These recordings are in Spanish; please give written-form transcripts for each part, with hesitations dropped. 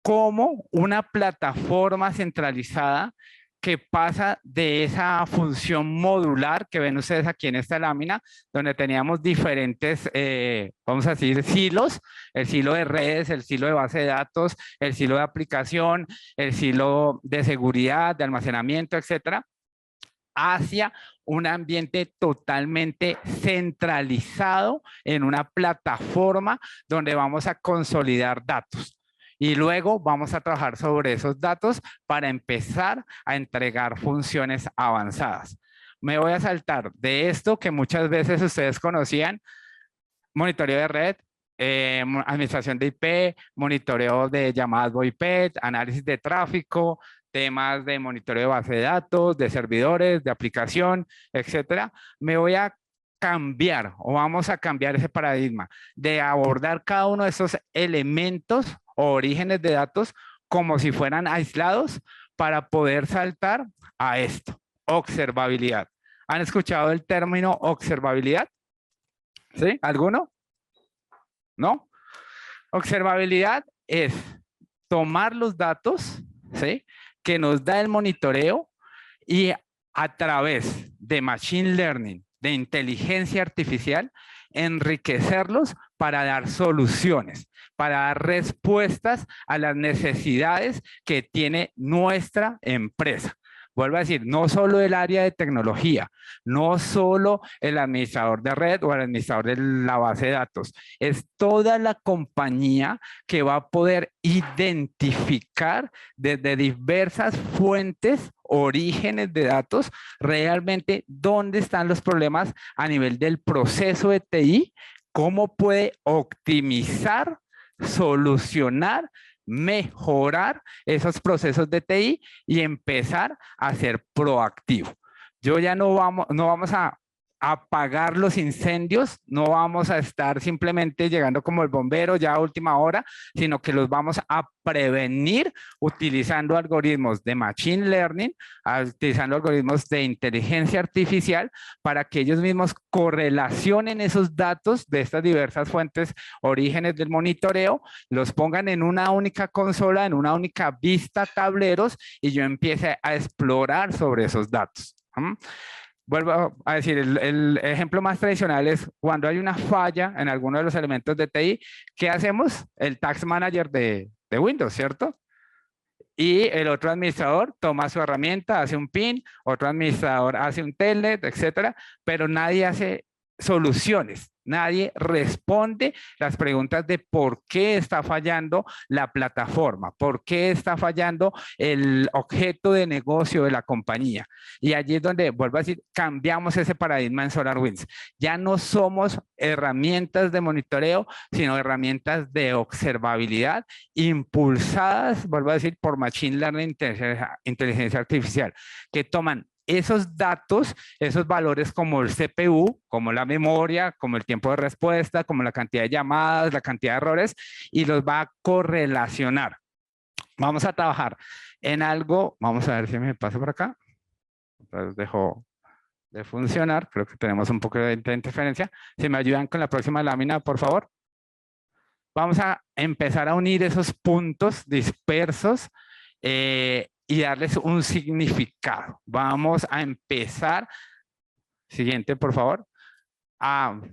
como una plataforma centralizada que pasa de esa función modular que ven ustedes aquí en esta lámina, donde teníamos diferentes, vamos a decir, silos, el silo de redes, el silo de base de datos, el silo de aplicación, el silo de seguridad, de almacenamiento, etcétera, hacia un ambiente totalmente centralizado en una plataforma donde vamos a consolidar datos. Y luego vamos a trabajar sobre esos datos para empezar a entregar funciones avanzadas. Me voy a saltar de esto que muchas veces ustedes conocían: monitoreo de red, administración de IP, monitoreo de llamadas VoIP, análisis de tráfico, temas de monitoreo de base de datos, de servidores, de aplicación, etcétera. Me voy a cambiar o vamos a cambiar ese paradigma de abordar cada uno de esos elementos o orígenes de datos como si fueran aislados para poder saltar a esto: observabilidad. ¿Han escuchado el término observabilidad? ¿Sí? ¿Alguno? ¿No? Observabilidad es tomar los datos, ¿sí?, que nos da el monitoreo y a través de machine learning, de inteligencia artificial, enriquecerlos para dar soluciones, para dar respuestas a las necesidades que tiene nuestra empresa. Vuelvo a decir, no solo el área de tecnología, no solo el administrador de red o el administrador de la base de datos, es toda la compañía que va a poder identificar desde diversas fuentes, orígenes de datos, realmente dónde están los problemas a nivel del proceso de TI, cómo puede optimizar, solucionar, mejorar esos procesos de TI y empezar a ser proactivo. Yo ya no vamos a apagar los incendios, no vamos a estar simplemente llegando como el bombero ya a última hora, sino que los vamos a prevenir utilizando algoritmos de machine learning, utilizando algoritmos de inteligencia artificial para que ellos mismos correlacionen esos datos de estas diversas fuentes, orígenes del monitoreo, los pongan en una única consola, en una única vista tableros y yo empiece a explorar sobre esos datos. Vuelvo a decir, el ejemplo más tradicional es cuando hay una falla en alguno de los elementos de TI, ¿qué hacemos? El Task Manager de Windows, ¿cierto? Y el otro administrador toma su herramienta, hace un PIN, otro administrador hace un telnet, etcétera, pero nadie hace soluciones, nadie responde las preguntas de por qué está fallando la plataforma, por qué está fallando el objeto de negocio de la compañía. Y allí es donde, vuelvo a decir, cambiamos ese paradigma en SolarWinds. Ya no somos herramientas de monitoreo, sino herramientas de observabilidad impulsadas, vuelvo a decir, por Machine Learning, inteligencia artificial, que toman esos datos, esos valores como el CPU, como la memoria, como el tiempo de respuesta, como la cantidad de llamadas, la cantidad de errores, y los va a correlacionar. Vamos a trabajar en algo, vamos a ver si me pasa por acá. Entonces dejó de funcionar, creo que tenemos un poco de interferencia. Si me ayudan con la próxima lámina, por favor. Vamos a empezar a unir esos puntos dispersos y darles un significado. Vamos a empezar, siguiente por favor,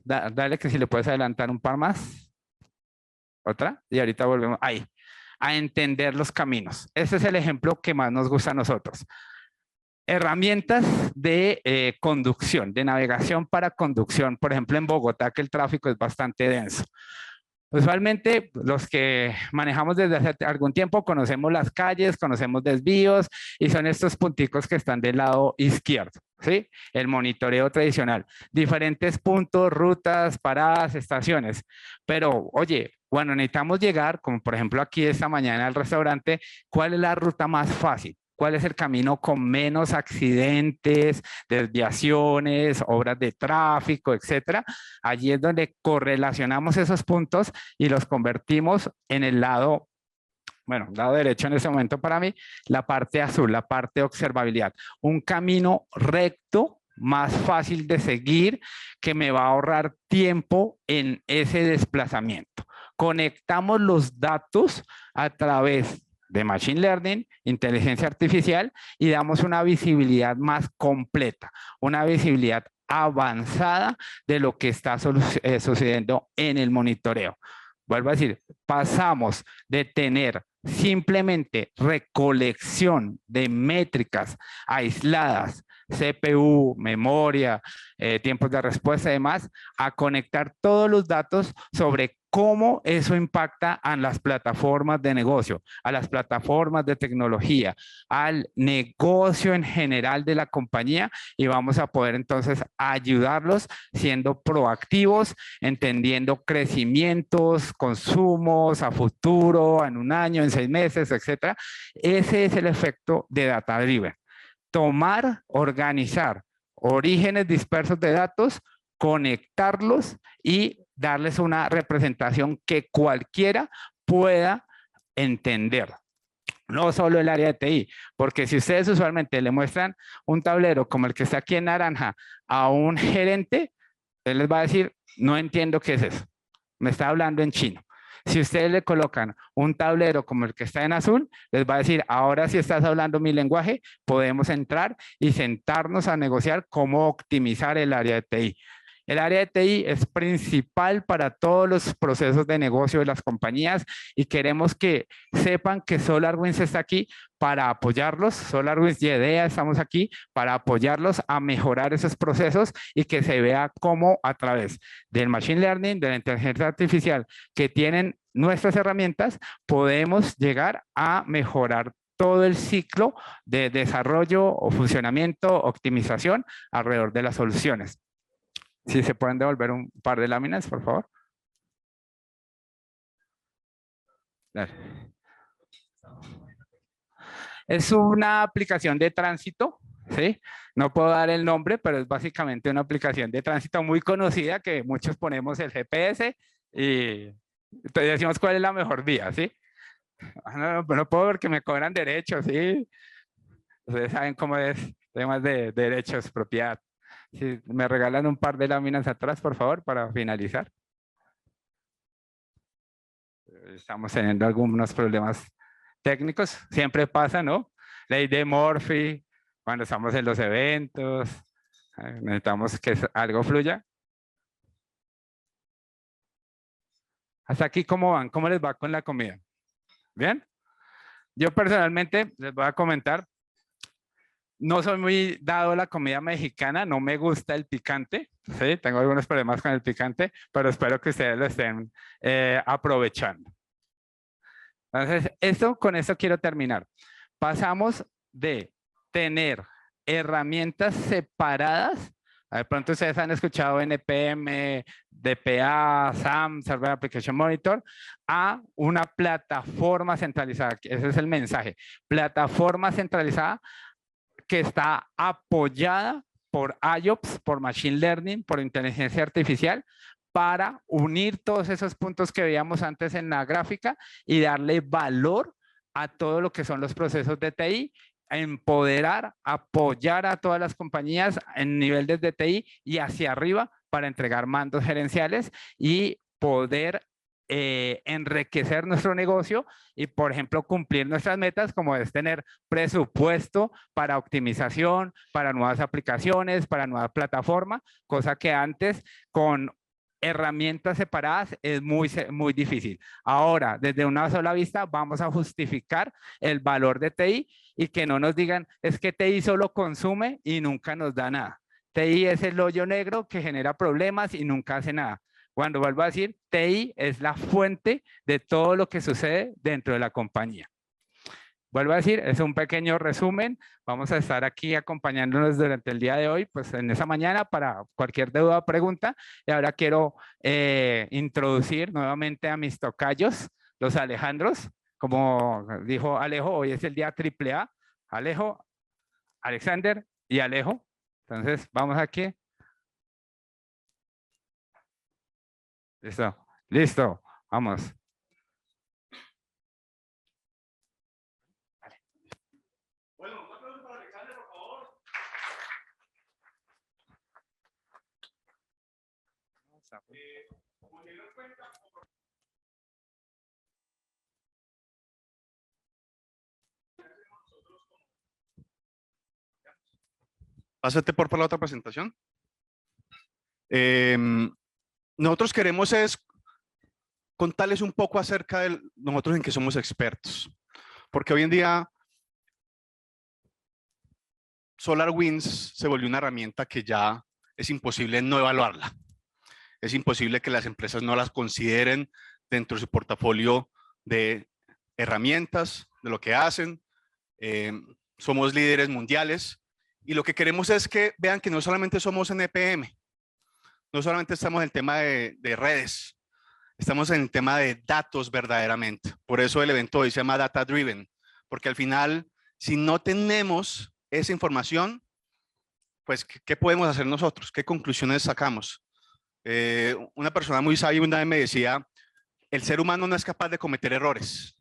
dale que si le puedes adelantar un par más, otra, y ahorita volvemos, ahí, a entender los caminos. Ese es el ejemplo que más nos gusta a nosotros. Herramientas de conducción, de navegación para conducción, por ejemplo en Bogotá, que el tráfico es bastante denso. Usualmente los que manejamos desde hace algún tiempo conocemos las calles, conocemos desvíos y son estos punticos que están del lado izquierdo, ¿sí? El monitoreo tradicional. Diferentes puntos, rutas, paradas, estaciones. Pero, oye, bueno, necesitamos llegar, como por ejemplo aquí esta mañana al restaurante, ¿cuál es la ruta más fácil? ¿Cuál es el camino con menos accidentes, desviaciones, obras de tráfico, etcétera? Allí es donde correlacionamos esos puntos y los convertimos en el lado, bueno, lado derecho en este momento para mí, la parte azul, la parte de observabilidad. Un camino recto, más fácil de seguir, que me va a ahorrar tiempo en ese desplazamiento. conectamos los datos a través de Machine Learning, inteligencia artificial, y damos una visibilidad más completa, una visibilidad avanzada de lo que está sucediendo en el monitoreo. Vuelvo a decir, pasamos de tener simplemente recolección de métricas aisladas, CPU, memoria, tiempos de respuesta y demás, a conectar todos los datos sobre cómo eso impacta a las plataformas de negocio, a las plataformas de tecnología, al negocio en general de la compañía, y vamos a poder entonces ayudarlos siendo proactivos, entendiendo crecimientos, consumos a futuro, en un año, en 6 meses, etcétera. Ese es el efecto de Data Driven. Tomar, organizar orígenes dispersos de datos, conectarlos y darles una representación que cualquiera pueda entender. No solo el área de TI, porque si ustedes usualmente le muestran un tablero como el que está aquí en naranja a un gerente, él les va a decir, no entiendo qué es eso, me está hablando en chino. Si ustedes le colocan un tablero como el que está en azul, les va a decir, ahora si estás hablando mi lenguaje, podemos entrar y sentarnos a negociar cómo optimizar el área de TI. El área de TI es principal para todos los procesos de negocio de las compañías y queremos que sepan que SolarWinds está aquí para apoyarlos. SolarWinds y EDEA estamos aquí para apoyarlos a mejorar esos procesos y que se vea cómo a través del Machine Learning, de la inteligencia artificial que tienen nuestras herramientas, podemos llegar a mejorar todo el ciclo de desarrollo o funcionamiento, optimización alrededor de las soluciones. Si se pueden devolver un par de láminas, por favor. Dale. Es una aplicación de tránsito, ¿sí? No puedo dar el nombre, pero es básicamente una aplicación de tránsito muy conocida que muchos ponemos el GPS y decimos cuál es la mejor vía, ¿sí? No puedo porque me cobran derechos, ¿sí? Ustedes saben cómo es temas de derechos, propiedad. Si me regalan un par de láminas atrás, por favor, para finalizar. Estamos teniendo algunos problemas técnicos, siempre pasa, ¿no? Ley de Murphy, cuando estamos en los eventos, necesitamos que algo fluya. Hasta aquí, ¿cómo van? ¿Cómo les va con la comida? ¿Bien? Yo personalmente les voy a comentar, no soy muy dado a la comida mexicana, no me gusta el picante, ¿sí? Tengo algunos problemas con el picante, pero espero que ustedes lo estén aprovechando. Entonces, con esto quiero terminar. Pasamos de tener herramientas separadas, de pronto ustedes han escuchado NPM, DPA, SAM, Server Application Monitor, a una plataforma centralizada. Ese es el mensaje. Plataforma centralizada que está apoyada por IOPS, por Machine Learning, por inteligencia artificial, para unir todos esos puntos que veíamos antes en la gráfica y darle valor a todo lo que son los procesos de TI, empoderar, apoyar a todas las compañías en nivel de TI y hacia arriba para entregar mandos gerenciales y poder enriquecer nuestro negocio y, por ejemplo, cumplir nuestras metas, como es tener presupuesto para optimización, para nuevas aplicaciones, para nueva plataforma, cosa que antes con herramientas separadas es muy difícil. Ahora, desde una sola vista, vamos a justificar el valor de TI y que no nos digan, es que TI solo consume y nunca nos da nada. TI es el hoyo negro que genera problemas y nunca hace nada. Cuando vuelvo a decir, TI es la fuente de todo lo que sucede dentro de la compañía. Vuelvo a decir, es un pequeño resumen. Vamos a estar aquí acompañándonos durante el día de hoy, pues en esa mañana para cualquier duda o pregunta. Y ahora quiero introducir nuevamente a mis tocayos, los Alejandros. Como dijo Alejo, hoy es el día AAA. Alejo, Alexander y Alejo. Entonces, vamos aquí. Listo, listo, vamos. Bueno, un aplauso para Alexander, por favor. Como se dieron cuenta, Pásate por la otra presentación. Nosotros queremos es contarles un poco acerca de nosotros en que somos expertos. Porque hoy en día SolarWinds se volvió una herramienta que ya es imposible no evaluarla. Es imposible que las empresas no las consideren dentro de su portafolio de herramientas, de lo que hacen. Somos líderes mundiales y lo que queremos es que vean que no solamente somos en EPM, no solamente estamos en el tema de redes, estamos en el tema de datos verdaderamente. Por eso el evento hoy se llama Data Driven, porque al final, si no tenemos esa información, pues, ¿qué podemos hacer nosotros? ¿Qué conclusiones sacamos? Una persona muy sabia una vez me decía, el ser humano no es capaz de cometer errores,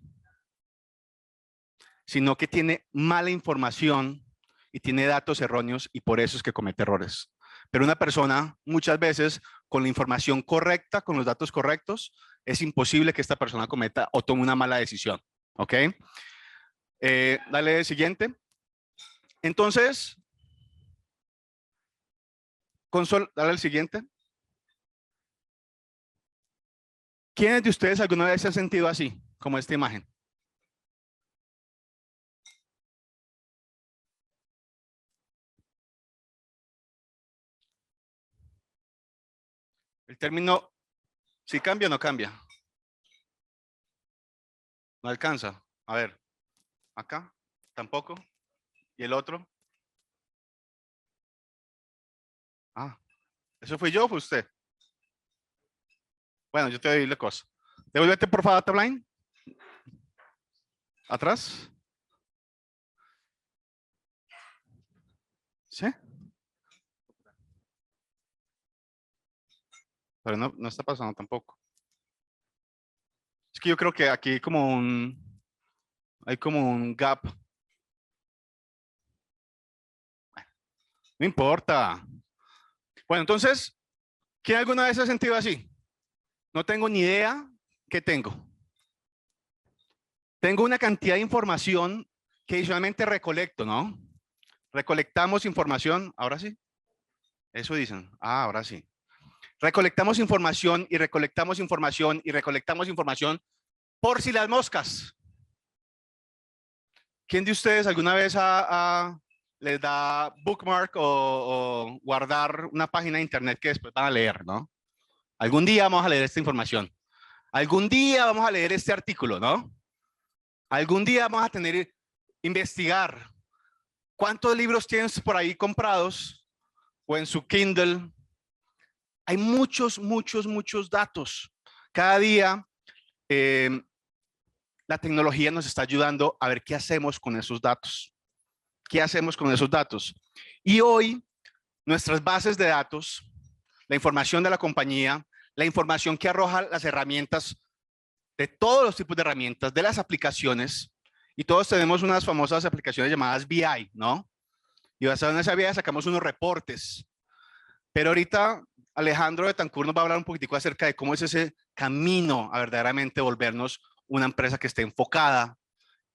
sino que tiene mala información y tiene datos erróneos y por eso es que comete errores. Pero una persona, muchas veces, con la información correcta, con los datos correctos, es imposible que esta persona cometa o tome una mala decisión. ¿Ok? Dale siguiente. Entonces, dale el siguiente. ¿Quiénes de ustedes alguna vez se han sentido así, como esta imagen? El término, si cambia o no cambia. No alcanza. A ver, acá, tampoco. ¿Y el otro? Ah, ¿eso fui yo o fue usted? Bueno, yo te doy la cosa. Devuélvete por favor, Datablind. Atrás. ¿Sí? Pero no está pasando tampoco. Es que yo creo que aquí hay como un gap. No importa. Bueno, entonces, ¿quién alguna vez se ha sentido así? No tengo ni idea qué tengo. Tengo una cantidad de información que adicionalmente recolecto, ¿no? Recolectamos información, ahora sí. Eso dicen. Ah, ahora sí. Recolectamos información y recolectamos información y recolectamos información por si las moscas. ¿Quién de ustedes alguna vez les da bookmark o guardar una página de internet que después van a leer, ¿no? Algún día vamos a leer esta información. Algún día vamos a leer este artículo, ¿no? Algún día vamos a investigar. ¿Cuántos libros tienes por ahí comprados o en su Kindle? Hay muchos datos. Cada día la tecnología nos está ayudando a ver qué hacemos con esos datos. ¿Qué hacemos con esos datos? Y hoy, nuestras bases de datos, la información de la compañía, la información que arroja las herramientas, de todos los tipos de herramientas, de las aplicaciones, y todos tenemos unas famosas aplicaciones llamadas BI, ¿no? Y basado en esa BI sacamos unos reportes. Pero ahorita Alejandro Betancur nos va a hablar un poquitico acerca de cómo es ese camino a verdaderamente volvernos una empresa que esté enfocada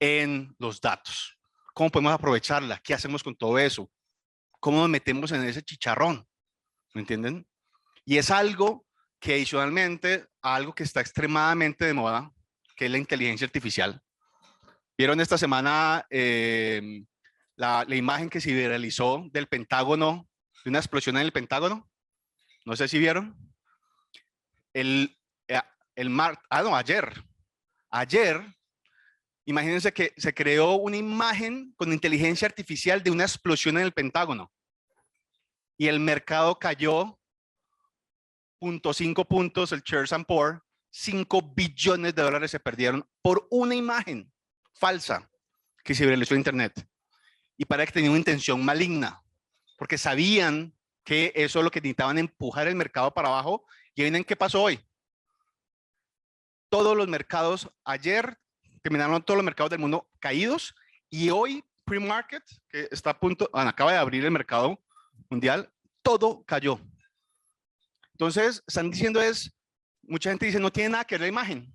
en los datos. ¿Cómo podemos aprovecharla? ¿Qué hacemos con todo eso? ¿Cómo nos metemos en ese chicharrón? ¿Me entienden? Y es algo que adicionalmente, algo que está extremadamente de moda, que es la inteligencia artificial. ¿Vieron esta semana la imagen que se viralizó del Pentágono, de una explosión en el Pentágono? No sé si vieron. Ayer, imagínense que se creó una imagen con inteligencia artificial de una explosión en el Pentágono. Y el mercado cayó 0.5 puntos, el Shares and Pour, 5 billones de dólares se perdieron por una imagen falsa que se viralizó en internet. Y para que tenía una intención maligna, porque sabían que eso es lo que necesitaban, empujar el mercado para abajo. Y miren qué pasó hoy. Todos los mercados ayer terminaron, todos los mercados del mundo caídos, y hoy pre-market, que está a punto, acaba de abrir el mercado mundial, todo cayó. Entonces, están diciendo mucha gente dice, no tiene nada que ver la imagen.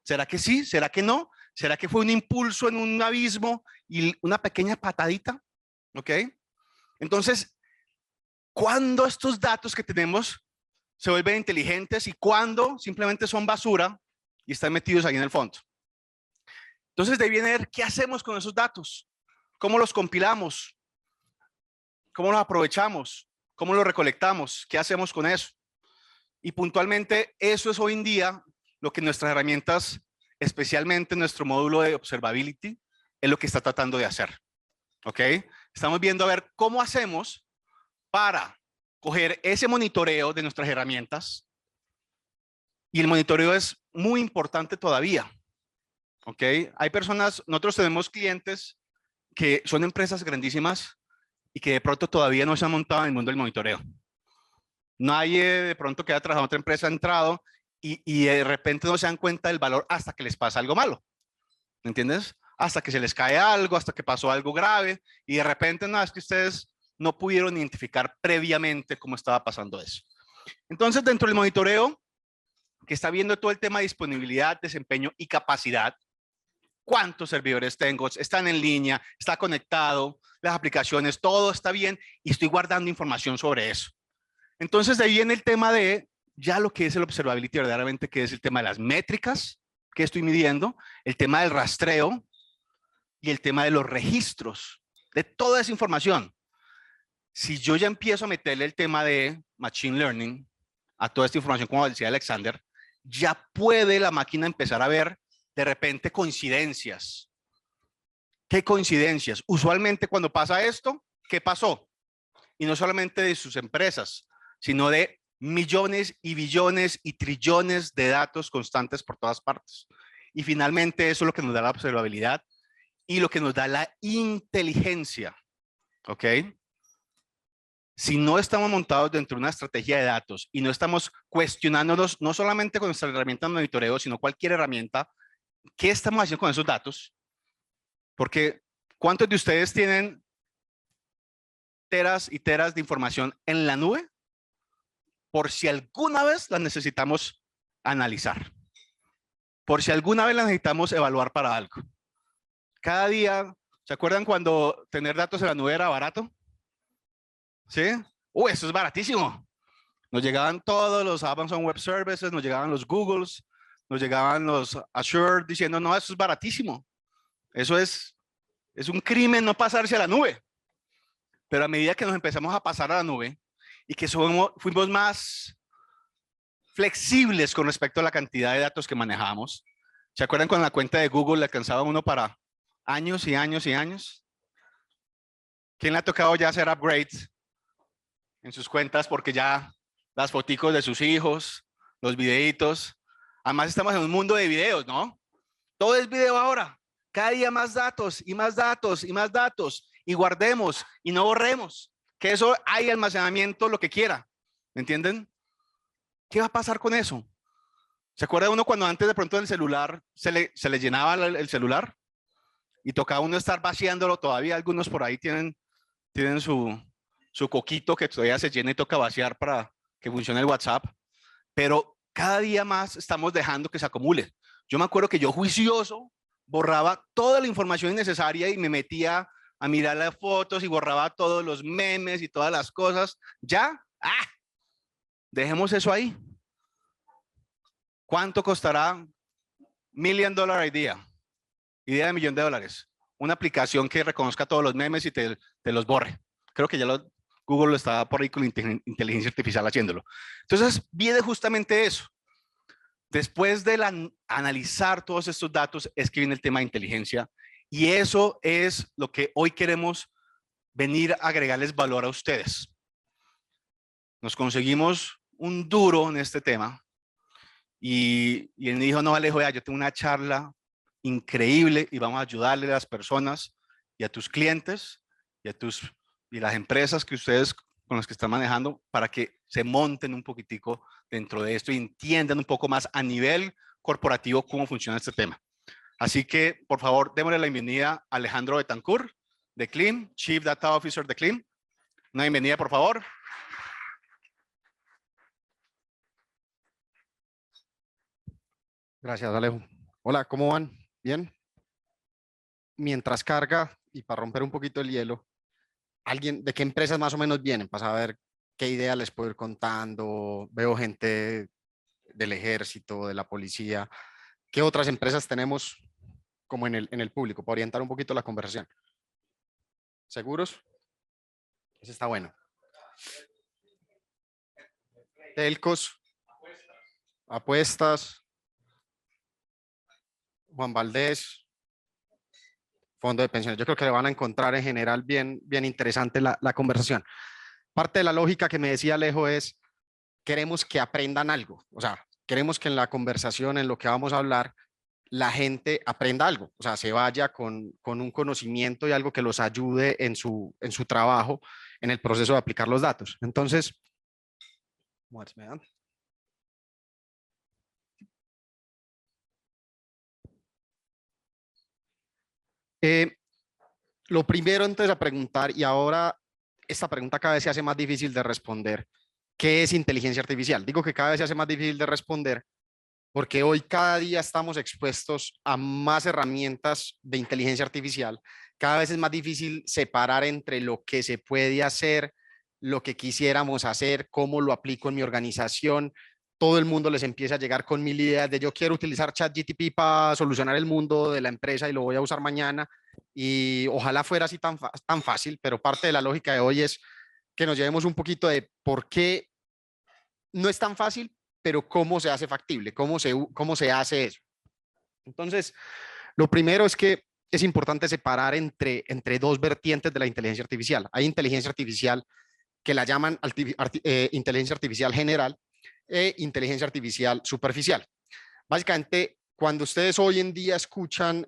¿Será que sí? ¿Será que no? ¿Será que fue un impulso en un abismo y una pequeña patadita? ¿Ok? Entonces, ¿cuándo estos datos que tenemos se vuelven inteligentes y cuándo simplemente son basura y están metidos ahí en el fondo? Entonces, de ahí viene ver qué hacemos con esos datos, cómo los compilamos, cómo los aprovechamos, cómo los recolectamos, qué hacemos con eso. Y puntualmente, eso es hoy en día lo que nuestras herramientas, especialmente nuestro módulo de Observability, es lo que está tratando de hacer. ¿Ok? Estamos viendo a ver cómo hacemos para coger ese monitoreo de nuestras herramientas. Y el monitoreo es muy importante todavía. ¿Ok? Hay personas, nosotros tenemos clientes que son empresas grandísimas y que de pronto todavía no se han montado en el mundo del monitoreo. Nadie de pronto que haya trabajado en otra empresa ha entrado y de repente no se dan cuenta del valor hasta que les pasa algo malo. ¿Me entiendes? Hasta que se les cae algo, hasta que pasó algo grave y de repente no, es que ustedes no pudieron identificar previamente cómo estaba pasando eso. Entonces, dentro del monitoreo, que está viendo todo el tema de disponibilidad, desempeño y capacidad, cuántos servidores tengo, están en línea, está conectado, las aplicaciones, todo está bien y estoy guardando información sobre eso. Entonces, de ahí viene el tema de ya lo que es el observability verdaderamente, que es el tema de las métricas que estoy midiendo, el tema del rastreo y el tema de los registros de toda esa información. Si yo ya empiezo a meterle el tema de machine learning a toda esta información, como decía Alexander, ya puede la máquina empezar a ver de repente coincidencias. ¿Qué coincidencias? Usualmente cuando pasa esto, ¿qué pasó? Y no solamente de sus empresas, sino de millones y billones y trillones de datos constantes por todas partes. Y finalmente eso es lo que nos da la observabilidad y lo que nos da la inteligencia. ¿Ok? Si no estamos montados dentro de una estrategia de datos y no estamos cuestionándonos, no solamente con nuestra herramienta de monitoreo, sino cualquier herramienta, ¿qué estamos haciendo con esos datos? Porque ¿cuántos de ustedes tienen teras y teras de información en la nube? Por si alguna vez las necesitamos analizar. Por si alguna vez las necesitamos evaluar para algo. Cada día, ¿se acuerdan cuando tener datos en la nube era barato? ¿Sí? Eso es baratísimo. Nos llegaban todos los Amazon Web Services, nos llegaban los Googles, nos llegaban los Azure diciendo, no, eso es baratísimo. Eso es un crimen no pasarse a la nube. Pero a medida que nos empezamos a pasar a la nube y que fuimos más flexibles con respecto a la cantidad de datos que manejábamos, ¿se acuerdan cuando la cuenta de Google le alcanzaba uno para años y años y años? ¿Quién le ha tocado ya hacer upgrades en sus cuentas porque ya las foticos de sus hijos, los videitos? Además estamos en un mundo de videos, ¿no? Todo es video ahora. Cada día más datos y más datos y más datos. Y guardemos y no borremos. Que eso hay almacenamiento, lo que quiera. ¿Me entienden? ¿Qué va a pasar con eso? ¿Se acuerda uno cuando antes de pronto del celular se le llenaba el celular? Y tocaba uno estar vaciándolo. Todavía algunos por ahí tienen su coquito que todavía se llena y toca vaciar para que funcione el WhatsApp. Pero cada día más estamos dejando que se acumule. Yo me acuerdo que yo juicioso borraba toda la información innecesaria y me metía a mirar las fotos y borraba todos los memes y todas las cosas. Ya, dejemos eso ahí. ¿Cuánto costará $1 million idea? Idea de $1.000.000. Una aplicación que reconozca todos los memes y te los borre. Creo que ya Google lo está por ahí con inteligencia artificial haciéndolo. Entonces, viene justamente eso. Después de analizar todos estos datos, es que viene el tema de inteligencia. Y eso es lo que hoy queremos venir a agregarles valor a ustedes. Nos conseguimos un duro en este tema. Y él me dijo, no, Alejo, yo tengo una charla increíble y vamos a ayudarle a las personas y a tus clientes y las empresas que ustedes con las que están manejando para que se monten un poquitico dentro de esto y entiendan un poco más a nivel corporativo cómo funciona este tema. Así que, por favor, démosle la bienvenida a Alejandro Betancourt de CLIM, Chief Data Officer de CLIM. Una bienvenida, por favor. Gracias, Alejo. Hola, ¿cómo van? ¿Bien? Mientras carga, y para romper un poquito el hielo, alguien, de qué empresas más o menos vienen para saber qué idea les puedo ir contando. Veo gente del ejército, de la policía. ¿Qué otras empresas tenemos como en el público para orientar un poquito la conversación? ¿Seguros? Ese está bueno. Telcos, apuestas, Juan Valdés, fondo de pensiones. Yo creo que le van a encontrar en general bien interesante la conversación. Parte de la lógica que me decía Alejo es, queremos que aprendan algo. O sea, queremos que en la conversación, en lo que vamos a hablar, la gente aprenda algo. O sea, se vaya con un conocimiento y algo que los ayude en su trabajo, en el proceso de aplicar los datos. Entonces, lo primero entonces a preguntar, y ahora esta pregunta cada vez se hace más difícil de responder, ¿qué es inteligencia artificial? Digo que cada vez se hace más difícil de responder porque hoy cada día estamos expuestos a más herramientas de inteligencia artificial. Cada vez es más difícil separar entre lo que se puede hacer, lo que quisiéramos hacer, cómo lo aplico en mi organización. Todo el mundo les empieza a llegar con mil ideas de yo quiero utilizar ChatGPT para solucionar el mundo de la empresa y lo voy a usar mañana. Y ojalá fuera así tan fácil, pero parte de la lógica de hoy es que nos llevemos un poquito de por qué no es tan fácil, pero cómo se hace factible, cómo se hace eso. Entonces, lo primero es que es importante separar entre dos vertientes de la inteligencia artificial. Hay inteligencia artificial que la llaman inteligencia artificial general e inteligencia artificial superficial. Básicamente, cuando ustedes hoy en día escuchan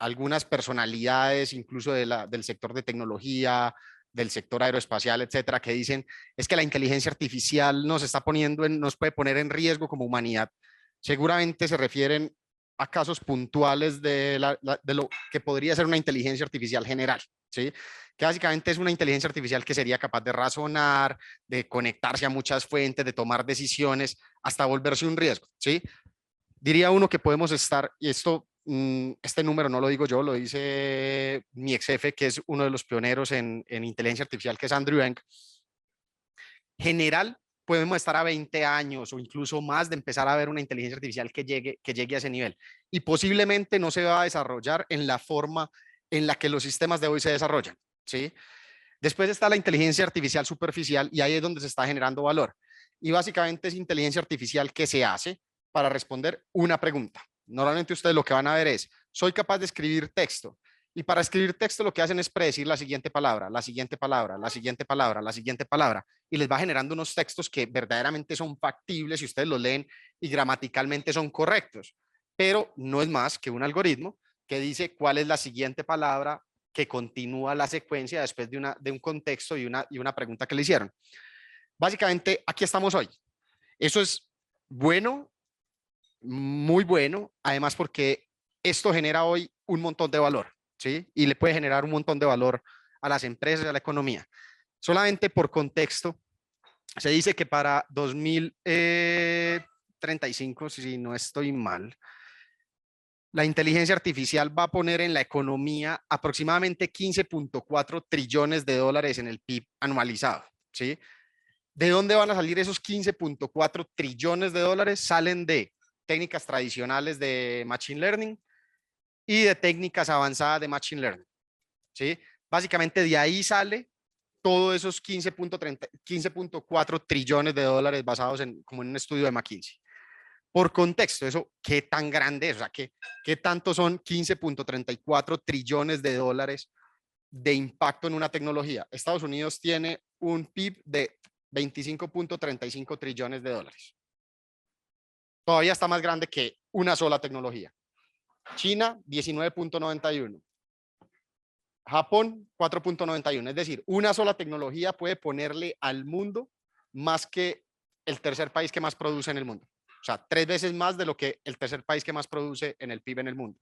algunas personalidades, incluso del sector de tecnología, del sector aeroespacial, etcétera, que dicen es que la inteligencia artificial nos puede poner en riesgo como humanidad. Seguramente se refieren a casos puntuales de lo que podría ser una inteligencia artificial general, ¿sí? Que básicamente es una inteligencia artificial que sería capaz de razonar, de conectarse a muchas fuentes, de tomar decisiones, hasta volverse un riesgo, ¿sí? Diría uno que podemos estar, y este número no lo digo yo, lo dice mi ex jefe, que es uno de los pioneros en inteligencia artificial, que es Andrew Ng. General, podemos estar a 20 años o incluso más de empezar a ver una inteligencia artificial que llegue a ese nivel. Y posiblemente no se va a desarrollar en la forma en la que los sistemas de hoy se desarrollan, ¿sí? Después está la inteligencia artificial superficial y ahí es donde se está generando valor. Y básicamente es inteligencia artificial que se hace para responder una pregunta. Normalmente ustedes lo que van a ver es, soy capaz de escribir texto. Y para escribir texto lo que hacen es predecir la siguiente palabra, la siguiente palabra, la siguiente palabra, la siguiente palabra. Y les va generando unos textos que verdaderamente son factibles si ustedes los leen y gramaticalmente son correctos. Pero no es más que un algoritmo que dice cuál es la siguiente palabra que continúa la secuencia después de un contexto y una pregunta que le hicieron. Básicamente, aquí estamos hoy. Eso es bueno, muy bueno, además porque esto genera hoy un montón de valor, ¿sí? Y le puede generar un montón de valor a las empresas y a la economía. Solamente por contexto, se dice que para 2035, si no estoy mal, la inteligencia artificial va a poner en la economía aproximadamente 15.4 trillones de dólares en el PIB anualizado, ¿sí? ¿De dónde van a salir esos 15.4 trillones de dólares? Salen de técnicas tradicionales de Machine Learning y de técnicas avanzadas de Machine Learning, ¿sí? Básicamente de ahí sale todos esos 15.4 trillones de dólares basados como en un estudio de McKinsey. Por contexto, eso, ¿qué tan grande es? O sea, ¿qué tanto son 15.34 trillones de dólares de impacto en una tecnología? Estados Unidos tiene un PIB de 25.35 trillones de dólares. Todavía está más grande que una sola tecnología. China, 19.91. Japón, 4.91. Es decir, una sola tecnología puede ponerle al mundo más que el tercer país que más produce en el mundo. O sea, 3 veces más de lo que el tercer país que más produce en el PIB en el mundo.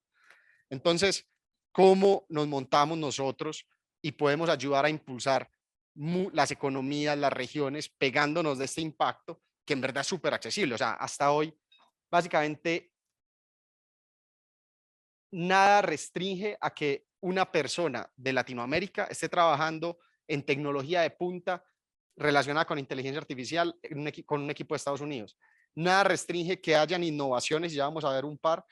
Entonces, ¿cómo nos montamos nosotros y podemos ayudar a impulsar las economías, las regiones, pegándonos de este impacto que en verdad es súper accesible? O sea, hasta hoy, básicamente, nada restringe a que una persona de Latinoamérica esté trabajando en tecnología de punta relacionada con inteligencia artificial con un equipo de Estados Unidos. Nada restringe que hayan innovaciones, y ya vamos a ver un par,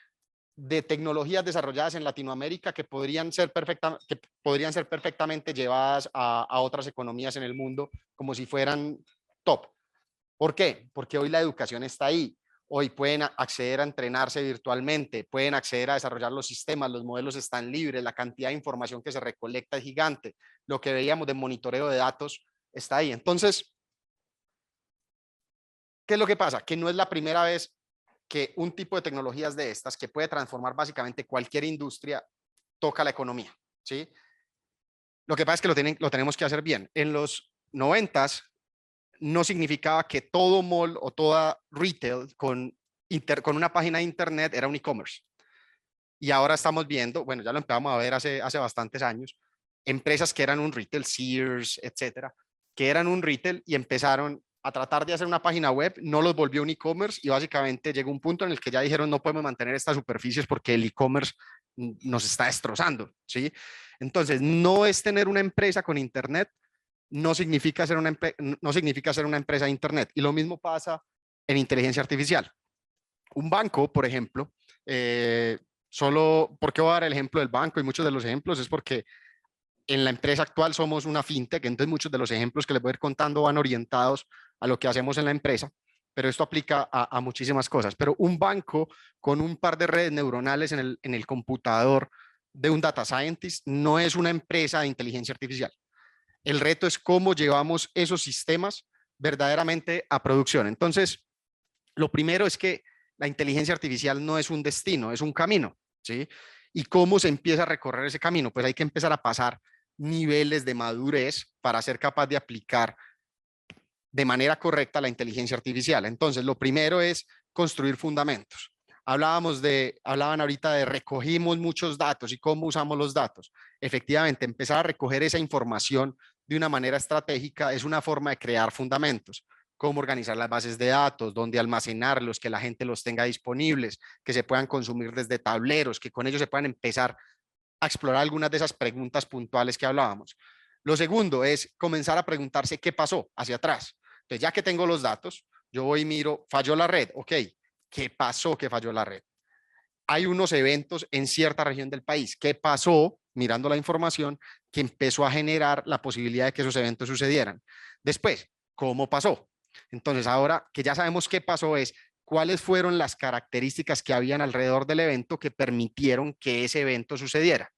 de tecnologías desarrolladas en Latinoamérica que podrían ser perfectamente llevadas a otras economías en el mundo como si fueran top. ¿Por qué? Porque hoy la educación está ahí. Hoy pueden acceder a entrenarse virtualmente, pueden acceder a desarrollar los sistemas, los modelos están libres, la cantidad de información que se recolecta es gigante. Lo que veíamos de monitoreo de datos está ahí. Entonces, ¿qué es lo que pasa? Que no es la primera vez que un tipo de tecnologías de estas, que puede transformar básicamente cualquier industria, toca la economía, ¿sí? Lo que pasa es que lo tenemos que hacer bien. En los 90s no significaba que todo mall o toda retail con una página de internet era un e-commerce. Y ahora estamos viendo, bueno, ya lo empezamos a ver hace bastantes años, empresas que eran un retail, Sears, etcétera, que eran un retail y empezaron a tratar de hacer una página web, no los volvió un e-commerce y básicamente llegó un punto en el que ya dijeron no podemos mantener estas superficies porque el e-commerce nos está destrozando, ¿sí? Entonces, no es tener una empresa con internet, no significa ser una empresa de internet. Y lo mismo pasa en inteligencia artificial. Un banco, por ejemplo, ¿por qué voy a dar el ejemplo del banco? Y muchos de los ejemplos es porque en la empresa actual somos una fintech, entonces muchos de los ejemplos que les voy a ir contando van orientados a lo que hacemos en la empresa, pero esto aplica a muchísimas cosas. Pero un banco con un par de redes neuronales en el computador de un data scientist no es una empresa de inteligencia artificial. El reto es cómo llevamos esos sistemas verdaderamente a producción. Entonces, lo primero es que la inteligencia artificial no es un destino, es un camino, ¿sí? ¿Y cómo se empieza a recorrer ese camino? Pues hay que empezar a pasar niveles de madurez para ser capaz de aplicar de manera correcta la inteligencia artificial. Entonces, lo primero es construir fundamentos. Hablaban ahorita de recogimos muchos datos y cómo usamos los datos. Efectivamente, empezar a recoger esa información de una manera estratégica es una forma de crear fundamentos. Cómo organizar las bases de datos, dónde almacenarlos, que la gente los tenga disponibles, que se puedan consumir desde tableros, que con ellos se puedan empezar a explorar algunas de esas preguntas puntuales que hablábamos. Lo segundo es comenzar a preguntarse qué pasó hacia atrás. Entonces, ya que tengo los datos, yo voy y miro, falló la red, ok, ¿qué pasó que falló la red? Hay unos eventos en cierta región del país. ¿Qué pasó, mirando la información, que empezó a generar la posibilidad de que esos eventos sucedieran? Después, ¿cómo pasó? Entonces, ahora que ya sabemos qué pasó, es cuáles fueron las características que habían alrededor del evento que permitieron que ese evento sucediera.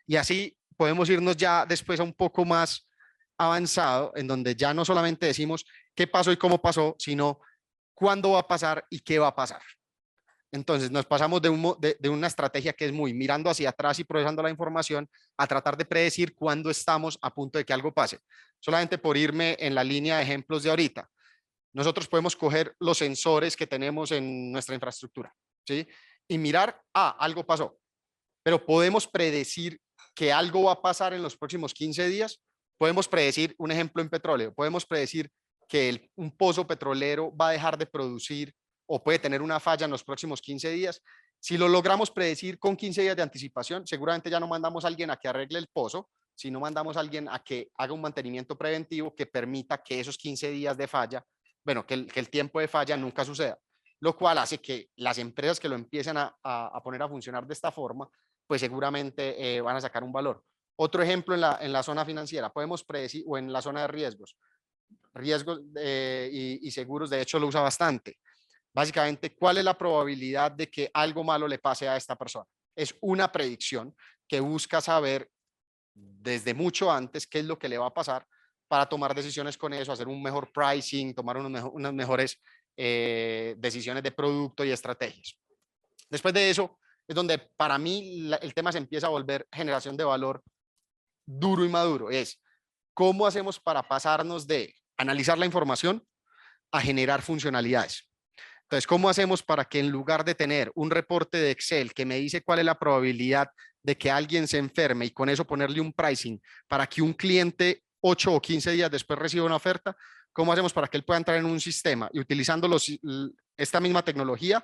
Y así podemos irnos ya después a un poco más avanzado, en donde ya no solamente decimos qué pasó y cómo pasó, sino cuándo va a pasar y qué va a pasar. Entonces nos pasamos de una estrategia que es muy mirando hacia atrás y procesando la información a tratar de predecir cuándo estamos a punto de que algo pase. Solamente por irme en la línea de ejemplos de ahorita, nosotros podemos coger los sensores que tenemos en nuestra infraestructura, ¿sí? Y mirar, algo pasó, pero podemos predecir que algo va a pasar en los próximos 15 días. Podemos predecir, un ejemplo en petróleo, podemos predecir que un pozo petrolero va a dejar de producir o puede tener una falla en los próximos 15 días. Si lo logramos predecir con 15 días de anticipación, seguramente ya no mandamos a alguien a que arregle el pozo, sino mandamos a alguien a que haga un mantenimiento preventivo que permita que esos 15 días de falla, bueno, que el tiempo de falla nunca suceda, lo cual hace que las empresas que lo empiecen a poner a funcionar de esta forma, pues seguramente van a sacar un valor. Otro ejemplo en la zona financiera, podemos predecir, o en la zona de riesgos y seguros, de hecho lo usa bastante. Básicamente, ¿cuál es la probabilidad de que algo malo le pase a esta persona? Es una predicción que busca saber desde mucho antes qué es lo que le va a pasar para tomar decisiones con eso, hacer un mejor pricing, tomar unas mejores decisiones de producto y estrategias. Después de eso, es donde para mí el tema se empieza a volver generación de valor duro y maduro. Es cómo hacemos para pasarnos de analizar la información a generar funcionalidades. Entonces, ¿cómo hacemos para que en lugar de tener un reporte de Excel que me dice cuál es la probabilidad de que alguien se enferme y con eso ponerle un pricing para que un cliente 8 o 15 días después reciba una oferta, cómo hacemos para que él pueda entrar en un sistema y utilizando esta misma tecnología,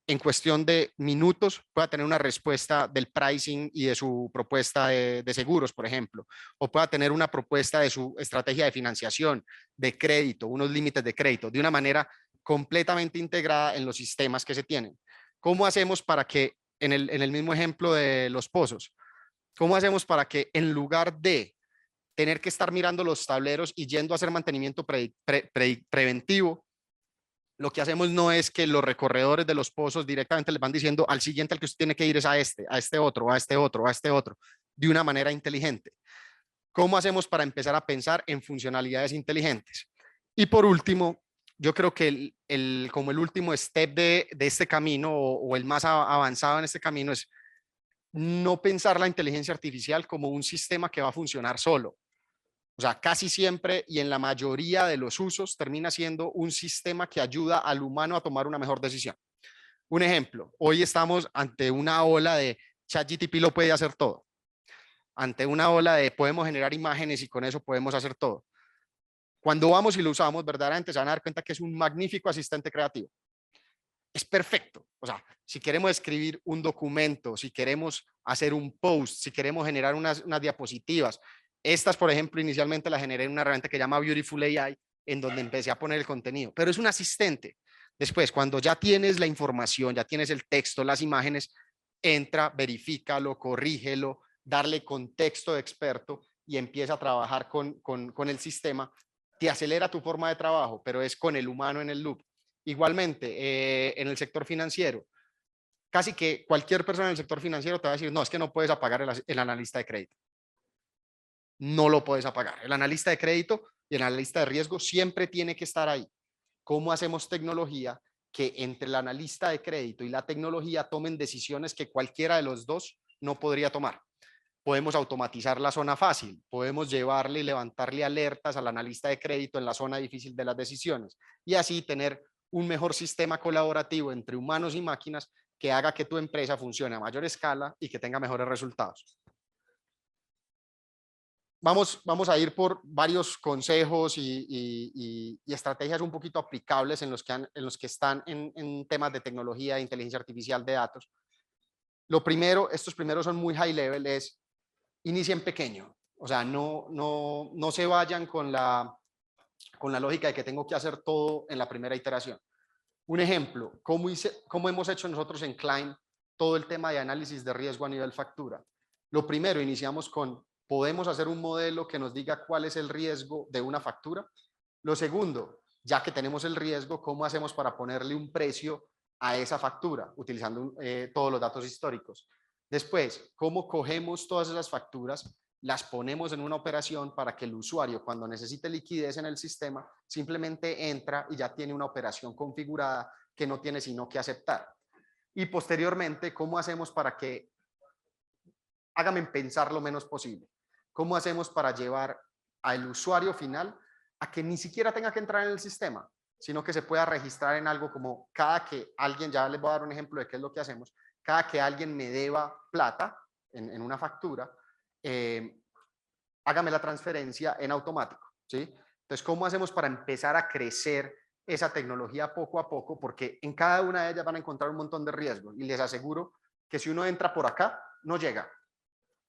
en cuestión de minutos pueda tener una respuesta del pricing y de su propuesta de seguros, por ejemplo, o pueda tener una propuesta de su estrategia de financiación, de crédito, unos límites de crédito, de una manera completamente integrada en los sistemas que se tienen. ¿Cómo hacemos para que, en el mismo ejemplo de los pozos, cómo hacemos para que en lugar de tener que estar mirando los tableros y yendo a hacer mantenimiento preventivo, lo que hacemos no es que los recorredores de los pozos directamente les van diciendo al siguiente al que usted tiene que ir es a este otro, a este otro, a este otro, de una manera inteligente? ¿Cómo hacemos para empezar a pensar en funcionalidades inteligentes? Y por último, yo creo que como el último step de este camino o el más avanzado en este camino es no pensar la inteligencia artificial como un sistema que va a funcionar solo. O sea, casi siempre y en la mayoría de los usos termina siendo un sistema que ayuda al humano a tomar una mejor decisión. Un ejemplo, hoy estamos ante una ola de ChatGPT lo puede hacer todo. Ante una ola de podemos generar imágenes y con eso podemos hacer todo. Cuando vamos y lo usamos, verdaderamente se van a dar cuenta que es un magnífico asistente creativo. Es perfecto. O sea, si queremos escribir un documento, si queremos hacer un post, si queremos generar unas diapositivas. Estas, por ejemplo, inicialmente las generé en una herramienta que se llama Beautiful AI, en donde empecé a poner el contenido, pero es un asistente. Después, cuando ya tienes la información, ya tienes el texto, las imágenes, entra, verifícalo, corrígelo, darle contexto de experto y empieza a trabajar con el sistema. Te acelera tu forma de trabajo, pero es con el humano en el loop. Igualmente, en el sector financiero, casi que cualquier persona en el sector financiero te va a decir, no, es que no puedes apagar el analista de crédito. No lo puedes apagar. El analista de crédito y el analista de riesgo siempre tiene que estar ahí. ¿Cómo hacemos tecnología que entre el analista de crédito y la tecnología tomen decisiones que cualquiera de los dos no podría tomar? Podemos automatizar la zona fácil, podemos llevarle y levantarle alertas al analista de crédito en la zona difícil de las decisiones y así tener un mejor sistema colaborativo entre humanos y máquinas que haga que tu empresa funcione a mayor escala y que tenga mejores resultados. Vamos a ir por varios consejos y estrategias un poquito aplicables en los que están en temas de tecnología, de inteligencia artificial, de datos. Lo primero, estos primeros son muy high level, es inicien pequeño. O sea, no se vayan con la lógica de que tengo que hacer todo en la primera iteración. Un ejemplo, ¿cómo hemos hecho nosotros en Climb todo el tema de análisis de riesgo a nivel factura? Lo primero, iniciamos con, ¿podemos hacer un modelo que nos diga cuál es el riesgo de una factura? Lo segundo, ya que tenemos el riesgo, ¿cómo hacemos para ponerle un precio a esa factura utilizando todos los datos históricos? Después, ¿cómo cogemos todas esas facturas, las ponemos en una operación para que el usuario, cuando necesite liquidez en el sistema, simplemente entra y ya tiene una operación configurada que no tiene sino que aceptar? Y posteriormente, ¿cómo hacemos para que, hágame pensar lo menos posible, cómo hacemos para llevar al usuario final a que ni siquiera tenga que entrar en el sistema, sino que se pueda registrar en algo como cada que alguien, ya les voy a dar un ejemplo de qué es lo que hacemos, cada que alguien me deba plata en una factura, hágame la transferencia en automático, ¿sí? Entonces, ¿cómo hacemos para empezar a crecer esa tecnología poco a poco? Porque en cada una de ellas van a encontrar un montón de riesgos y les aseguro que si uno entra por acá, no llega.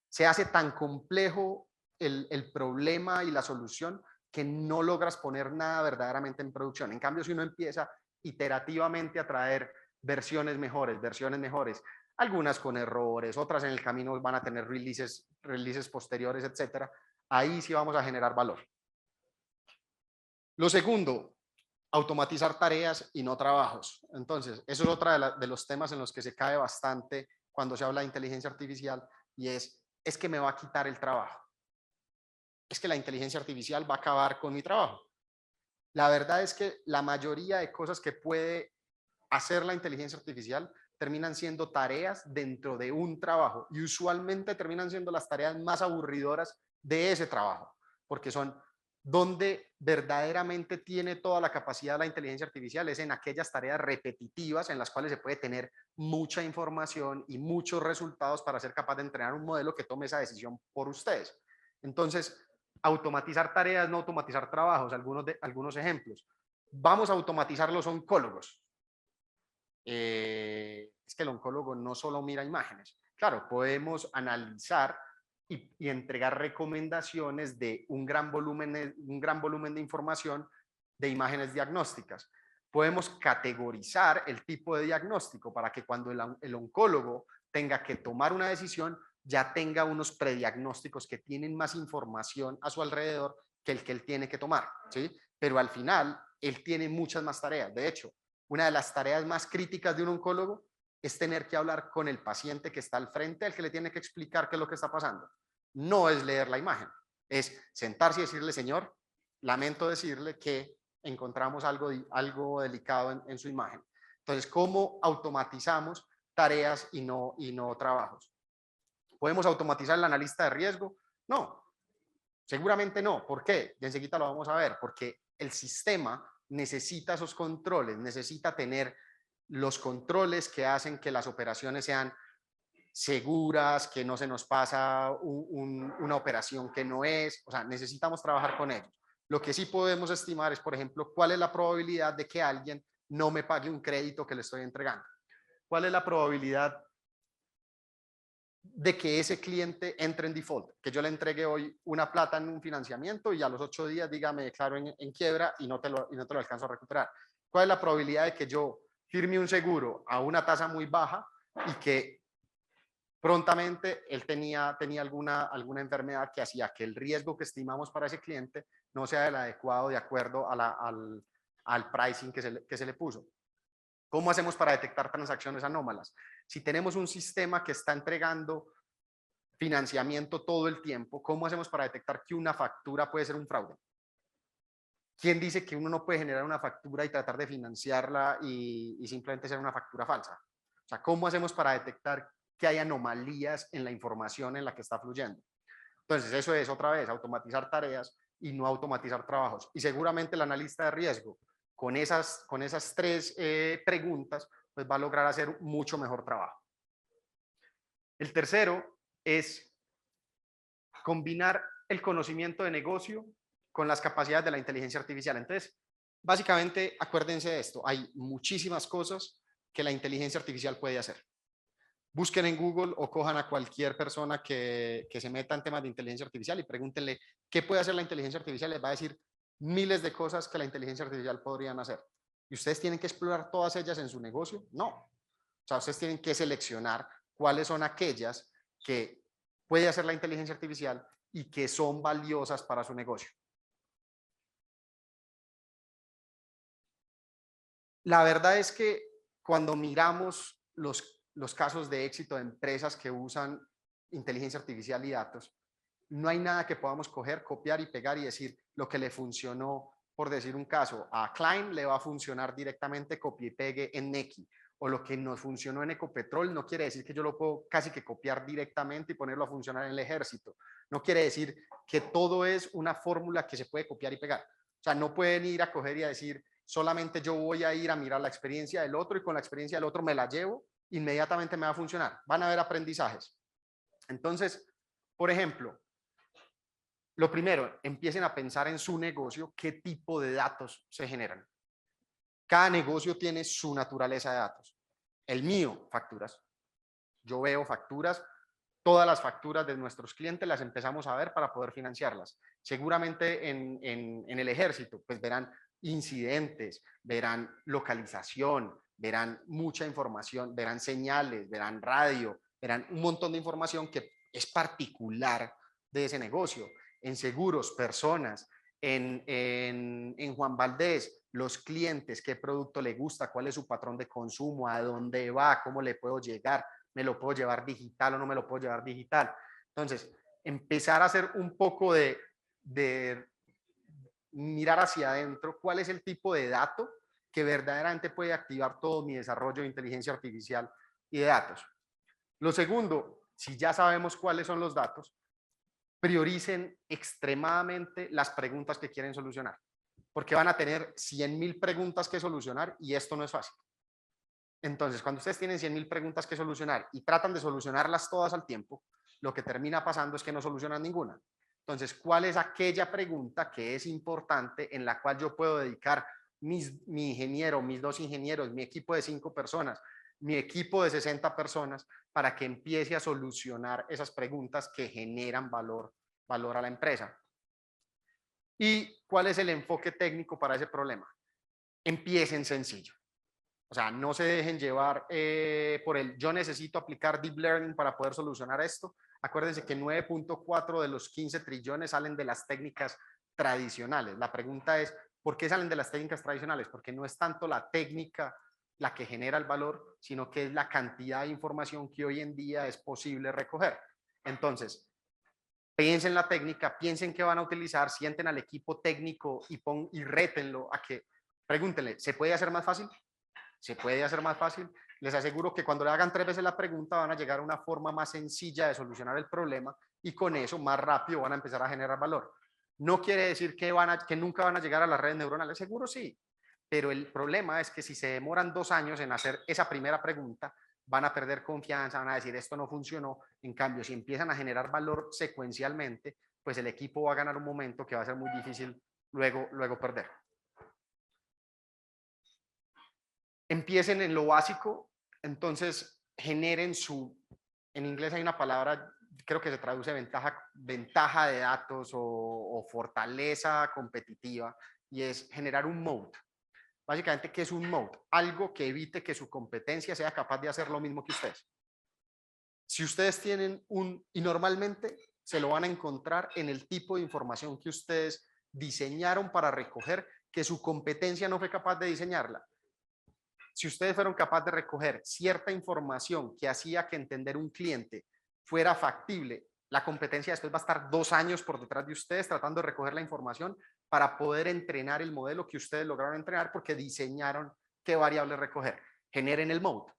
Se hace tan complejo el problema y la solución que no logras poner nada verdaderamente en producción. En cambio, si uno empieza iterativamente a traer versiones mejores, algunas con errores, otras en el camino van a tener releases posteriores, etcétera, ahí sí vamos a generar valor. Lo segundo, automatizar tareas y no trabajos. Entonces, eso es otra de los temas en los que se cae bastante cuando se habla de inteligencia artificial y es que me va a quitar el trabajo. Es que la inteligencia artificial va a acabar con mi trabajo. La verdad es que la mayoría de cosas que puede hacer la inteligencia artificial terminan siendo tareas dentro de un trabajo y usualmente terminan siendo las tareas más aburridoras de ese trabajo, porque son donde verdaderamente tiene toda la capacidad la inteligencia artificial, es en aquellas tareas repetitivas en las cuales se puede tener mucha información y muchos resultados para ser capaz de entrenar un modelo que tome esa decisión por ustedes. Entonces, automatizar tareas, no automatizar trabajos, algunos ejemplos. Vamos a automatizar los oncólogos. es que el oncólogo no solo mira imágenes. Claro, podemos analizar y entregar recomendaciones de un gran volumen de información de imágenes diagnósticas. Podemos categorizar el tipo de diagnóstico para que cuando el oncólogo tenga que tomar una decisión, ya tenga unos prediagnósticos que tienen más información a su alrededor que el que él tiene que tomar, ¿sí? Pero al final, él tiene muchas más tareas. De hecho, una de las tareas más críticas de un oncólogo es tener que hablar con el paciente que está al frente, al que le tiene que explicar qué es lo que está pasando. No es leer la imagen, es sentarse y decirle, señor, lamento decirle que encontramos algo delicado en su imagen. Entonces, ¿cómo automatizamos tareas y no trabajos? ¿Podemos automatizar el analista de riesgo? No, seguramente no. ¿Por qué? Y enseguida lo vamos a ver. Porque el sistema necesita esos controles, necesita tener los controles que hacen que las operaciones sean seguras, que no se nos pasa una operación que no es, o sea, necesitamos trabajar con ellos. Lo que sí podemos estimar es, por ejemplo, cuál es la probabilidad de que alguien no me pague un crédito que le estoy entregando. ¿Cuál es la probabilidad de que ese cliente entre en default? Que yo le entregue hoy una plata en un financiamiento y a los 8 días diga me declaro en quiebra y no te lo alcanzo a recuperar. ¿Cuál es la probabilidad de que yo firme un seguro a una tasa muy baja y que prontamente él tenía alguna enfermedad que hacía que el riesgo que estimamos para ese cliente no sea el adecuado de acuerdo al pricing que se le puso? ¿Cómo hacemos para detectar transacciones anómalas? Si tenemos un sistema que está entregando financiamiento todo el tiempo, ¿cómo hacemos para detectar que una factura puede ser un fraude? ¿Quién dice que uno no puede generar una factura y tratar de financiarla y simplemente ser una factura falsa? O sea, ¿cómo hacemos para detectar que hay anomalías en la información en la que está fluyendo? Entonces, eso es otra vez automatizar tareas y no automatizar trabajos. Y seguramente el analista de riesgo, con esas 3 preguntas, pues va a lograr hacer mucho mejor trabajo. El tercero es combinar el conocimiento de negocio con las capacidades de la inteligencia artificial. Entonces, básicamente, acuérdense de esto, hay muchísimas cosas que la inteligencia artificial puede hacer. Busquen en Google o cojan a cualquier persona que se meta en temas de inteligencia artificial y pregúntenle qué puede hacer la inteligencia artificial. Les va a decir miles de cosas que la inteligencia artificial podrían hacer. ¿Y ustedes tienen que explorar todas ellas en su negocio? No. O sea, ustedes tienen que seleccionar cuáles son aquellas que puede hacer la inteligencia artificial y que son valiosas para su negocio. La verdad es que cuando miramos los casos de éxito de empresas que usan inteligencia artificial y datos, no hay nada que podamos coger, copiar y pegar y decir lo que le funcionó, por decir un caso, a Klein le va a funcionar directamente copia y pegue en Neki, o lo que nos funcionó en Ecopetrol no quiere decir que yo lo puedo casi que copiar directamente y ponerlo a funcionar en el ejército. No quiere decir que todo es una fórmula que se puede copiar y pegar. O sea, no pueden ir a coger y a decir solamente yo voy a ir a mirar la experiencia del otro y con la experiencia del otro me la llevo, inmediatamente me va a funcionar. Van a haber aprendizajes. Entonces, por ejemplo, lo primero, empiecen a pensar en su negocio, qué tipo de datos se generan. Cada negocio tiene su naturaleza de datos. El mío, facturas. Yo veo facturas, todas las facturas de nuestros clientes las empezamos a ver para poder financiarlas. Seguramente en el ejército, pues verán incidentes, verán localización, verán mucha información, verán señales, verán radio, verán un montón de información que es particular de ese negocio. En seguros, personas, en Juan Valdés, los clientes, qué producto le gusta, cuál es su patrón de consumo, a dónde va, cómo le puedo llegar, me lo puedo llevar digital o no me lo puedo llevar digital. Entonces, empezar a hacer un poco de mirar hacia adentro cuál es el tipo de dato que verdaderamente puede activar todo mi desarrollo de inteligencia artificial y de datos. Lo segundo, si ya sabemos cuáles son los datos, prioricen extremadamente las preguntas que quieren solucionar, porque van a tener 100.000 preguntas que solucionar y esto no es fácil. Entonces, cuando ustedes tienen 100.000 preguntas que solucionar y tratan de solucionarlas todas al tiempo, lo que termina pasando es que no solucionan ninguna. Entonces, ¿cuál es aquella pregunta que es importante en la cual yo puedo dedicar mi ingeniero, mis 2 ingenieros, mi equipo de 5 personas, mi equipo de 60 personas, para que empiece a solucionar esas preguntas que generan valor a la empresa. ¿Y cuál es el enfoque técnico para ese problema? Empiecen sencillo. O sea, no se dejen llevar por el yo necesito aplicar Deep Learning para poder solucionar esto. Acuérdense que 9.4 de los 15 trillones salen de las técnicas tradicionales. La pregunta es, ¿por qué salen de las técnicas tradicionales? Porque no es tanto la técnica la que genera el valor, sino que es la cantidad de información que hoy en día es posible recoger. Entonces, piensen la técnica, piensen qué van a utilizar, sienten al equipo técnico y rétenlo a que, pregúntenle, ¿se puede hacer más fácil? ¿Se puede hacer más fácil? Les aseguro que cuando le hagan 3 veces la pregunta van a llegar a una forma más sencilla de solucionar el problema y con eso más rápido van a empezar a generar valor. No quiere decir que nunca van a llegar a las redes neuronales, seguro sí, pero el problema es que si se demoran 2 años en hacer esa primera pregunta, van a perder confianza, van a decir esto no funcionó. En cambio, si empiezan a generar valor secuencialmente, pues el equipo va a ganar un momento que va a ser muy difícil luego perder. Empiecen en lo básico, entonces generen en inglés hay una palabra, creo que se traduce ventaja de datos o fortaleza competitiva, y es generar un moat. Básicamente, ¿qué es un moat? Algo que evite que su competencia sea capaz de hacer lo mismo que ustedes. Si ustedes tienen y normalmente se lo van a encontrar en el tipo de información que ustedes diseñaron para recoger, que su competencia no fue capaz de diseñarla. Si ustedes fueron capaces de recoger cierta información que hacía que entender un cliente fuera factible, la competencia después va a estar 2 años por detrás de ustedes tratando de recoger la información para poder entrenar el modelo que ustedes lograron entrenar porque diseñaron qué variables recoger. Generen el moat.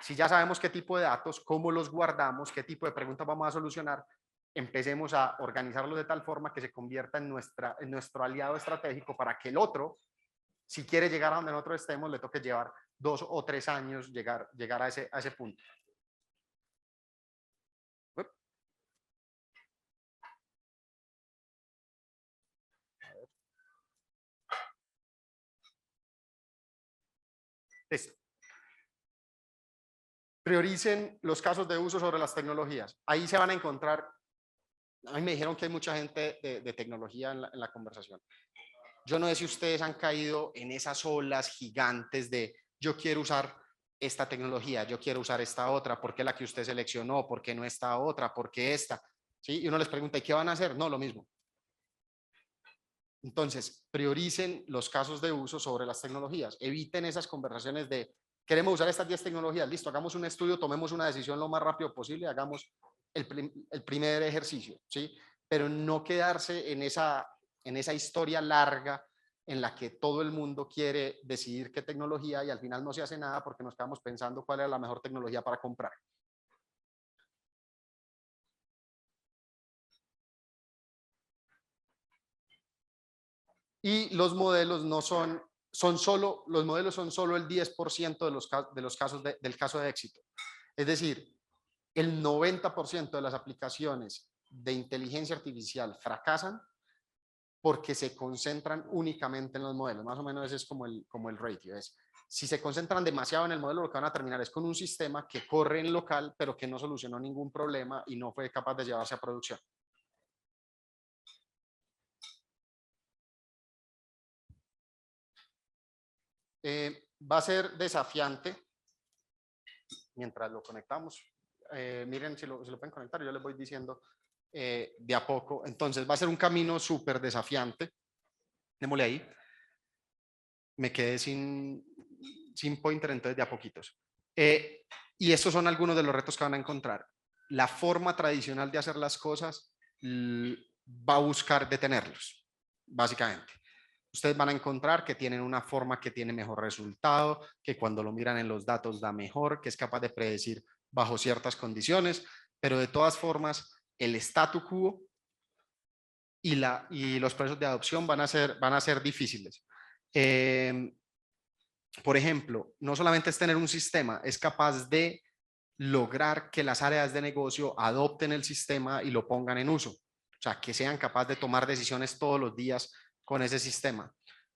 Si ya sabemos qué tipo de datos, cómo los guardamos, qué tipo de preguntas vamos a solucionar, empecemos a organizarlos de tal forma que se convierta en nuestro aliado estratégico para que el otro, si quiere llegar a donde nosotros estemos, le toque llevar 2 o 3 años llegar a ese punto. Listo. Prioricen los casos de uso sobre las tecnologías. Ahí se van a encontrar, a mí me dijeron que hay mucha gente de tecnología en la conversación. Yo no sé si ustedes han caído en esas olas gigantes de yo quiero usar esta tecnología, yo quiero usar esta otra, ¿por qué la que usted seleccionó? ¿Por qué no esta otra? ¿Por qué esta? ¿Sí? Y uno les pregunta, ¿y qué van a hacer? No, lo mismo. Entonces, prioricen los casos de uso sobre las tecnologías. Eviten esas conversaciones de queremos usar estas 10 tecnologías, listo, hagamos un estudio, tomemos una decisión lo más rápido posible, hagamos el primer ejercicio, ¿sí? Pero no quedarse en esa historia larga en la que todo el mundo quiere decidir qué tecnología y al final no se hace nada porque nos quedamos pensando cuál era la mejor tecnología para comprar. Y los modelos los modelos son solo el 10% de los casos del caso de éxito. Es decir, el 90% de las aplicaciones de inteligencia artificial fracasan porque se concentran únicamente en los modelos. Más o menos ese es como el ratio. Si se concentran demasiado en el modelo, lo que van a terminar es con un sistema que corre en local, pero que no solucionó ningún problema y no fue capaz de llevarse a producción. Va a ser desafiante mientras lo conectamos. Miren si lo pueden conectar, yo les voy diciendo de a poco. Entonces va a ser un camino súper desafiante. Démosle ahí. Me quedé sin pointer, entonces de a poquitos. Y estos son algunos de los retos que van a encontrar. La forma tradicional de hacer las cosas va a buscar detenerlos, básicamente. Ustedes van a encontrar que tienen una forma que tiene mejor resultado, que cuando lo miran en los datos da mejor, que es capaz de predecir bajo ciertas condiciones, pero de todas formas el statu quo y los procesos de adopción van a ser difíciles. Por ejemplo, no solamente es tener un sistema, es capaz de lograr que las áreas de negocio adopten el sistema y lo pongan en uso. O sea, que sean capaces de tomar decisiones todos los días con ese sistema.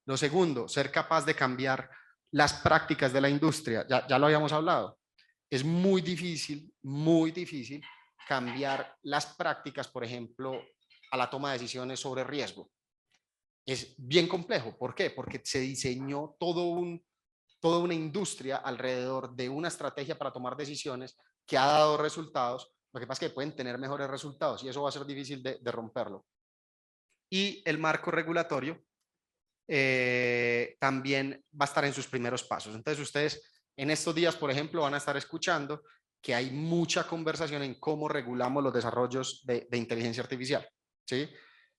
Lo segundo, ser capaz de cambiar las prácticas de la industria. Ya lo habíamos hablado. Es muy difícil cambiar las prácticas, por ejemplo, a la toma de decisiones sobre riesgo. Es bien complejo. ¿Por qué? Porque se diseñó toda una industria alrededor de una estrategia para tomar decisiones que ha dado resultados. Lo que pasa es que pueden tener mejores resultados y eso va a ser difícil de romperlo. Y el marco regulatorio también va a estar en sus primeros pasos. Entonces ustedes en estos días, por ejemplo, van a estar escuchando que hay mucha conversación en cómo regulamos los desarrollos de inteligencia artificial, ¿sí?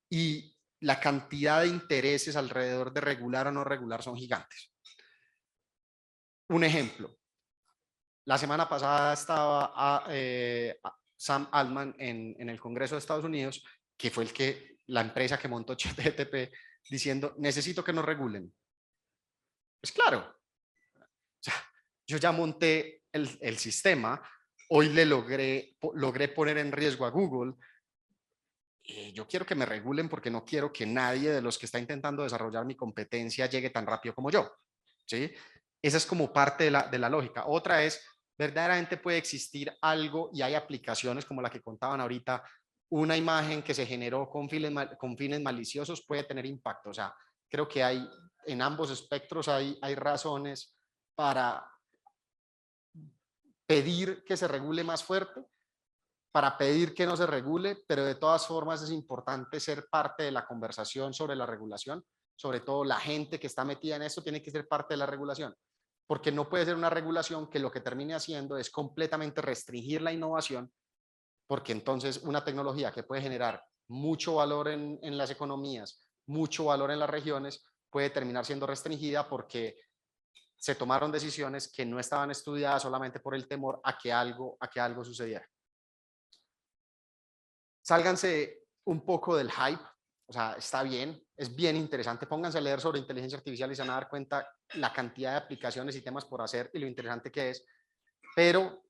Y la cantidad de intereses alrededor de regular o no regular son gigantes. Un ejemplo, la semana pasada estaba Sam Altman en el Congreso de Estados Unidos, que fue la empresa que montó ChatGPT, diciendo, necesito que nos regulen. Pues claro, o sea, yo ya monté el sistema, hoy logré poner en riesgo a Google. Yo quiero que me regulen porque no quiero que nadie de los que está intentando desarrollar mi competencia llegue tan rápido como yo, ¿sí? Esa es como parte de la lógica. Otra es, verdaderamente puede existir algo y hay aplicaciones como la que contaban ahorita, una imagen que se generó con fines maliciosos puede tener impacto. O sea, creo que hay en ambos espectros hay razones para pedir que se regule más fuerte, para pedir que no se regule, pero de todas formas es importante ser parte de la conversación sobre la regulación, sobre todo la gente que está metida en esto tiene que ser parte de la regulación, porque no puede ser una regulación que lo que termine haciendo es completamente restringir la innovación, porque entonces una tecnología que puede generar mucho valor en las economías, mucho valor en las regiones, puede terminar siendo restringida porque se tomaron decisiones que no estaban estudiadas solamente por el temor a que algo sucediera. Sálganse un poco del hype, o sea, está bien, es bien interesante, pónganse a leer sobre inteligencia artificial y se van a dar cuenta la cantidad de aplicaciones y temas por hacer y lo interesante que es, pero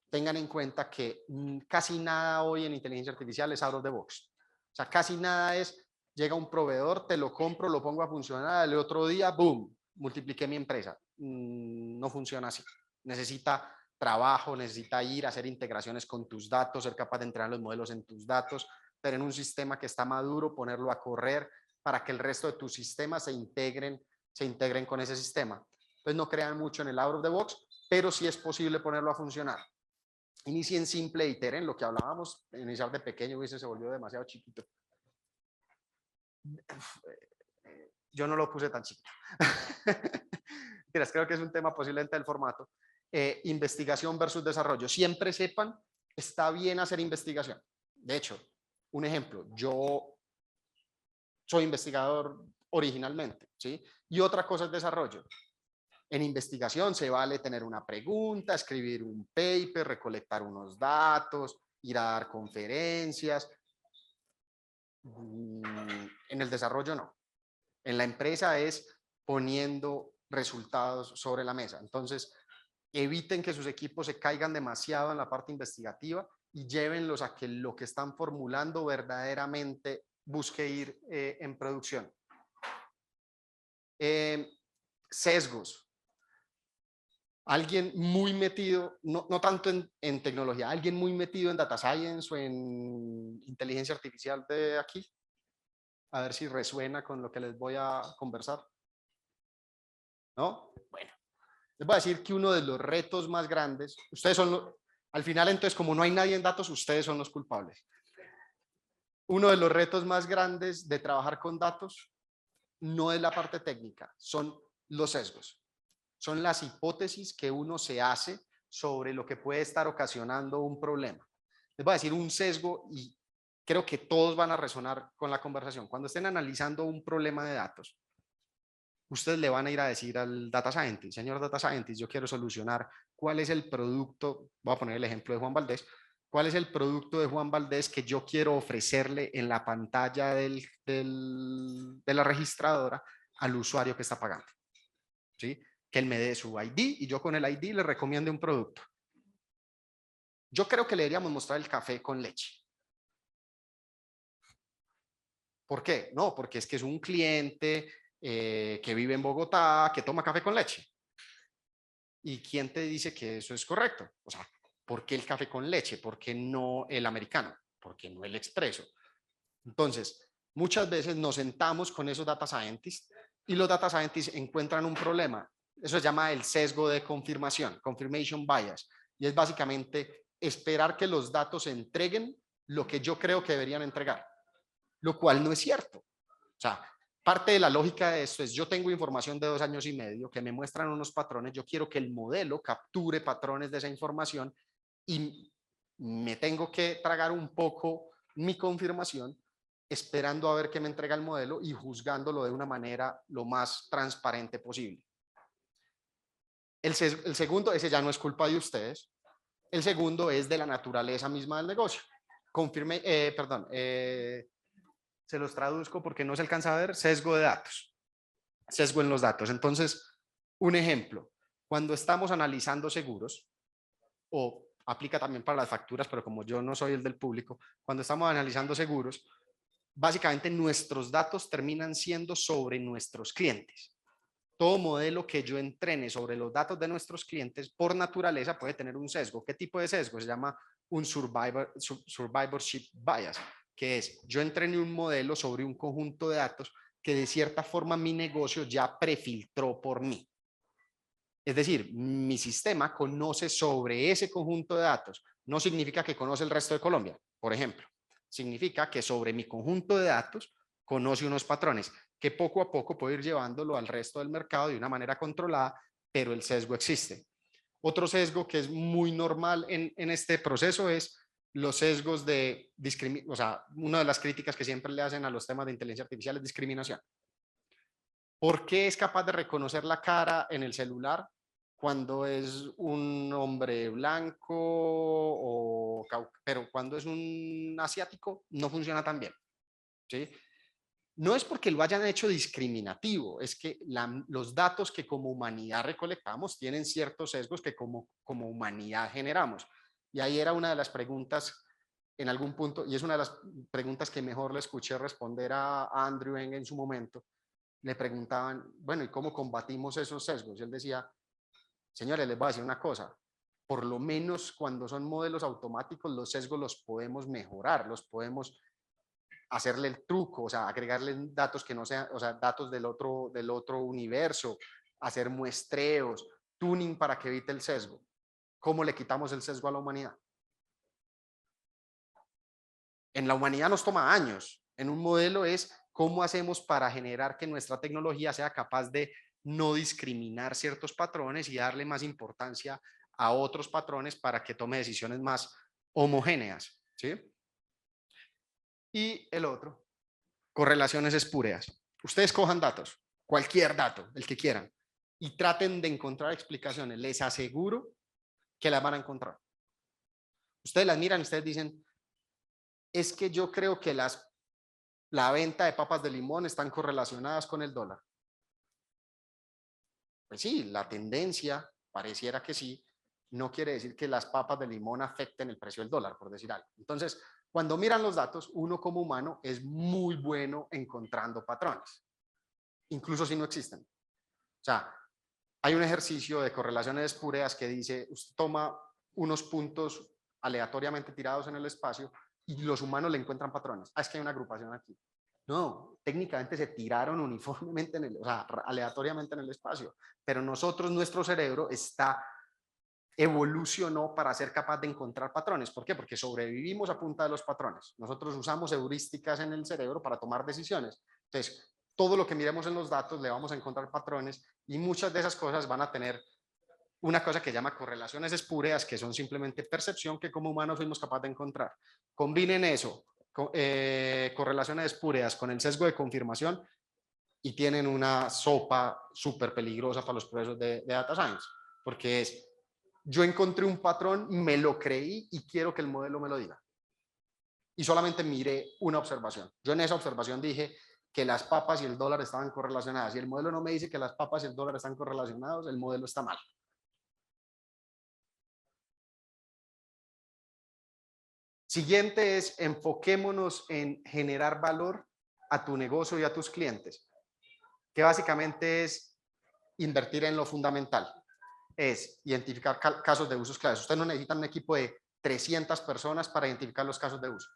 tengan en cuenta que casi nada hoy en inteligencia artificial es out of the box, o sea, casi nada es, llega un proveedor, te lo compro, lo pongo a funcionar, el otro día, boom, multipliqué mi empresa. No funciona así, necesita trabajo, necesita ir a hacer integraciones con tus datos, ser capaz de entrenar los modelos en tus datos, tener un sistema que está maduro, ponerlo a correr para que el resto de tus sistemas se integren con ese sistema. Entonces no crean mucho en el out of the box, pero sí es posible ponerlo a funcionar. Inicien simple, iteren, lo que hablábamos, iniciar de pequeño, y se volvió demasiado chiquito. Yo no lo puse tan chiquito. Mira, creo que es un tema posiblemente del formato. Investigación versus desarrollo. Siempre sepan, está bien hacer investigación. De hecho, un ejemplo, yo soy investigador originalmente, ¿sí? Y otra cosa es desarrollo. En investigación se vale tener una pregunta, escribir un paper, recolectar unos datos, ir a dar conferencias. En el desarrollo no. En la empresa es poniendo resultados sobre la mesa. Entonces, eviten que sus equipos se caigan demasiado en la parte investigativa y llévenlos a que lo que están formulando verdaderamente busque ir en producción. Sesgos. Alguien muy metido, no tanto en tecnología, alguien muy metido en data science o en inteligencia artificial de aquí. A ver si resuena con lo que les voy a conversar. ¿No? Bueno, les voy a decir que uno de los retos más grandes, ustedes son, al final entonces como no hay nadie en datos, ustedes son los culpables. Uno de los retos más grandes de trabajar con datos no es la parte técnica, son los sesgos. Son las hipótesis que uno se hace sobre lo que puede estar ocasionando un problema. Les voy a decir un sesgo y creo que todos van a resonar con la conversación. Cuando estén analizando un problema de datos, ustedes le van a ir a decir al data scientist, señor data scientist, yo quiero solucionar cuál es el producto, voy a poner el ejemplo de Juan Valdés, cuál es el producto de Juan Valdés que yo quiero ofrecerle en la pantalla de la registradora al usuario que está pagando. ¿Sí? Que él me dé su ID y yo con el ID le recomiende un producto. Yo creo que le deberíamos mostrar el café con leche. ¿Por qué? No, porque es que es un cliente que vive en Bogotá, que toma café con leche. ¿Y quién te dice que eso es correcto? O sea, ¿por qué el café con leche? ¿Por qué no el americano? ¿Por qué no el expreso? Entonces, muchas veces nos sentamos con esos data scientists y los data scientists encuentran un problema. Eso se llama el sesgo de confirmación, confirmation bias, y es básicamente esperar que los datos entreguen lo que yo creo que deberían entregar, lo cual no es cierto. O sea, parte de la lógica de esto es, yo tengo información de 2 años y medio que me muestran unos patrones, yo quiero que el modelo capture patrones de esa información y me tengo que tragar un poco mi confirmación esperando a ver qué me entrega el modelo y juzgándolo de una manera lo más transparente posible. El segundo, ese ya no es culpa de ustedes. El segundo es de la naturaleza misma del negocio. Se los traduzco porque no se alcanza a ver, sesgo de datos. Sesgo en los datos. Entonces, un ejemplo, cuando estamos analizando seguros, o aplica también para las facturas, pero como yo no soy el del público, cuando estamos analizando seguros, básicamente nuestros datos terminan siendo sobre nuestros clientes. Todo modelo que yo entrene sobre los datos de nuestros clientes, por naturaleza, puede tener un sesgo. ¿Qué tipo de sesgo? Se llama un survivorship bias, que es, yo entrené un modelo sobre un conjunto de datos que de cierta forma mi negocio ya prefiltró por mí. Es decir, mi sistema conoce sobre ese conjunto de datos. No significa que conoce el resto de Colombia, por ejemplo. Significa que sobre mi conjunto de datos conoce unos patrones que poco a poco puedo ir llevándolo al resto del mercado de una manera controlada, pero el sesgo existe. Otro sesgo que es muy normal en este proceso es los sesgos de discriminación. O sea, una de las críticas que siempre le hacen a los temas de inteligencia artificial es discriminación. ¿Por qué es capaz de reconocer la cara en el celular cuando es un hombre blanco, pero cuando es un asiático no funciona tan bien? ¿Sí? No es porque lo hayan hecho discriminativo, es que los datos que como humanidad recolectamos tienen ciertos sesgos que como humanidad generamos. Y ahí era una de las preguntas en algún punto, y es una de las preguntas que mejor le escuché responder a Andrew en su momento. Le preguntaban, bueno, ¿y cómo combatimos esos sesgos? Y él decía, señores, les voy a decir una cosa, por lo menos cuando son modelos automáticos, los sesgos los podemos mejorar, los podemos hacerle el truco, o sea, agregarle datos que no sean, o sea, datos del otro universo, hacer muestreos, tuning para que evite el sesgo. ¿Cómo le quitamos el sesgo a la humanidad? En la humanidad nos toma años, en un modelo es cómo hacemos para generar que nuestra tecnología sea capaz de no discriminar ciertos patrones y darle más importancia a otros patrones para que tome decisiones más homogéneas, ¿sí? Y el otro, correlaciones espúreas. Ustedes cojan datos, cualquier dato, el que quieran, y traten de encontrar explicaciones. Les aseguro que las van a encontrar. Ustedes las miran y ustedes dicen, es que yo creo que la venta de papas de limón están correlacionadas con el dólar. Pues sí, la tendencia pareciera que sí, no quiere decir que las papas de limón afecten el precio del dólar, por decir algo. Entonces, cuando miran los datos, uno como humano es muy bueno encontrando patrones, incluso si no existen. O sea, hay un ejercicio de correlaciones espúreas que dice, usted toma unos puntos aleatoriamente tirados en el espacio y los humanos le encuentran patrones. Ah, es que hay una agrupación aquí. No, técnicamente se tiraron uniformemente, o sea, aleatoriamente en el espacio, pero nuestro cerebro evolucionó para ser capaz de encontrar patrones. ¿Por qué? Porque sobrevivimos a punta de los patrones. Nosotros usamos heurísticas en el cerebro para tomar decisiones. Entonces, todo lo que miremos en los datos le vamos a encontrar patrones y muchas de esas cosas van a tener una cosa que llama correlaciones espúreas, que son simplemente percepción que como humanos fuimos capaces de encontrar. Combinen eso, correlaciones espúreas con el sesgo de confirmación y tienen una sopa súper peligrosa para los procesos de data science, porque es, yo encontré un patrón, me lo creí y quiero que el modelo me lo diga. Y solamente miré una observación. Yo en esa observación dije que las papas y el dólar estaban correlacionadas. Si el modelo no me dice que las papas y el dólar están correlacionados, el modelo está mal. Siguiente es, enfoquémonos en generar valor a tu negocio y a tus clientes. que básicamente es invertir en lo fundamental. Es identificar casos de usos claves. Ustedes no necesitan un equipo de 300 personas para identificar los casos de uso.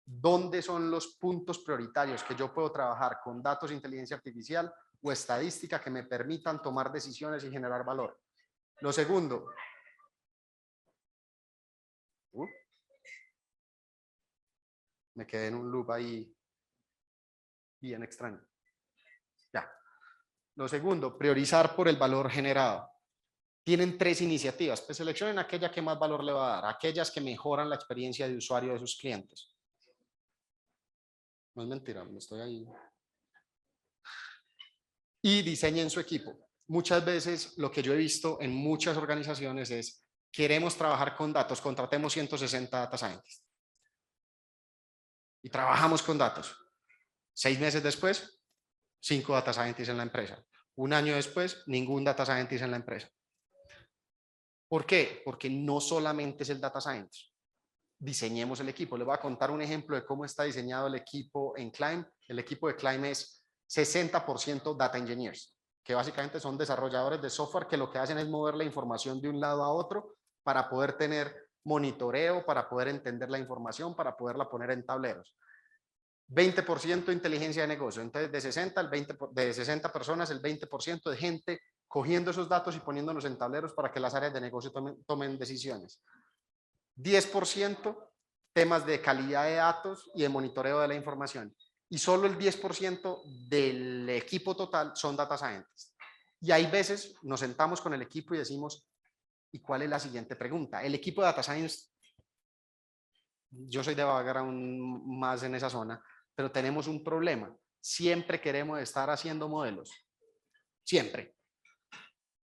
¿Dónde son los puntos prioritarios que yo puedo trabajar con datos de inteligencia artificial o estadística que me permitan tomar decisiones y generar valor? Lo segundo, me quedé en un loop ahí bien extraño. Ya. Lo segundo, priorizar por el valor generado. Tienen 3 iniciativas, pues seleccionen aquella que más valor le va a dar, aquellas que mejoran la experiencia de usuario de sus clientes. No es mentira, me estoy ahí. Y diseñen su equipo. Muchas veces lo que yo he visto en muchas organizaciones es, queremos trabajar con datos, contratemos 160 data scientists. Y trabajamos con datos. 6 meses después, 5 data scientists en la empresa. Un año después, ningún data scientist en la empresa. ¿Por qué? Porque no solamente es el data scientist. Diseñemos el equipo. Les voy a contar un ejemplo de cómo está diseñado el equipo en Climb. El equipo de Climb es 60% data engineers, que básicamente son desarrolladores de software que lo que hacen es mover la información de un lado a otro para poder tener monitoreo, para poder entender la información, para poderla poner en tableros. 20% inteligencia de negocio. Entonces, de 60 personas, el 20% de gente cogiendo esos datos y poniéndolos en tableros para que las áreas de negocio tomen decisiones. 10% temas de calidad de datos y de monitoreo de la información. Y solo el 10% del equipo total son data scientists. Y hay veces nos sentamos con el equipo y decimos, ¿y cuál es la siguiente pregunta? El equipo de data science, yo soy de background más en esa zona, pero tenemos un problema. Siempre queremos estar haciendo modelos. Siempre.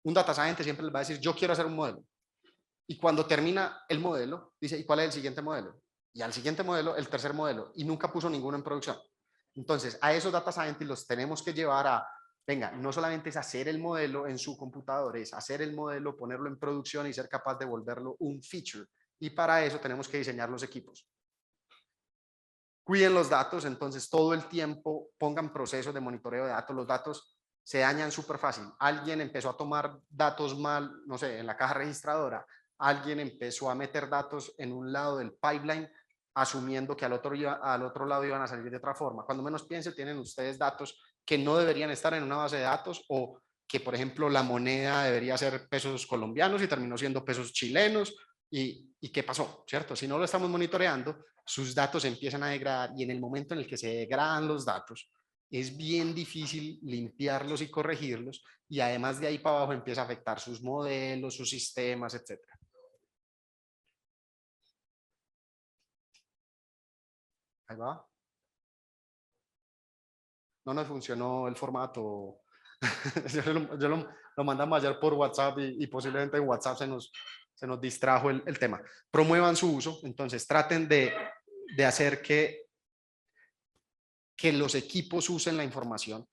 Un data scientist siempre les va a decir, yo quiero hacer un modelo. Y cuando termina el modelo, dice, ¿y cuál es el siguiente modelo? Y al siguiente modelo, el tercer modelo. Y nunca puso ninguno en producción. Entonces, a esos data scientists los tenemos que llevar a, venga, no solamente es hacer el modelo en su computador, es hacer el modelo, ponerlo en producción y ser capaz de volverlo un feature. Y para eso tenemos que diseñar los equipos. Cuiden los datos, entonces todo el tiempo pongan procesos de monitoreo de datos. Los datos se dañan súper fácil. Alguien empezó a tomar datos mal, no sé, en la caja registradora. Alguien empezó a meter datos en un lado del pipeline, asumiendo que al otro lado iban a salir de otra forma. Cuando menos piense, tienen ustedes datos que no deberían estar en una base de datos, o que, por ejemplo, la moneda debería ser pesos colombianos y terminó siendo pesos chilenos. ¿Y qué pasó? ¿Cierto? Si no lo estamos monitoreando, sus datos empiezan a degradar, y en el momento en el que se degradan los datos, es bien difícil limpiarlos y corregirlos, y además de ahí para abajo empieza a afectar sus modelos, sus sistemas, etc. Ahí va. No nos funcionó el formato. yo lo mandamos ayer por WhatsApp y posiblemente en WhatsApp se nos distrajo el tema. Promuevan su uso, entonces traten de hacer que los equipos usen la información,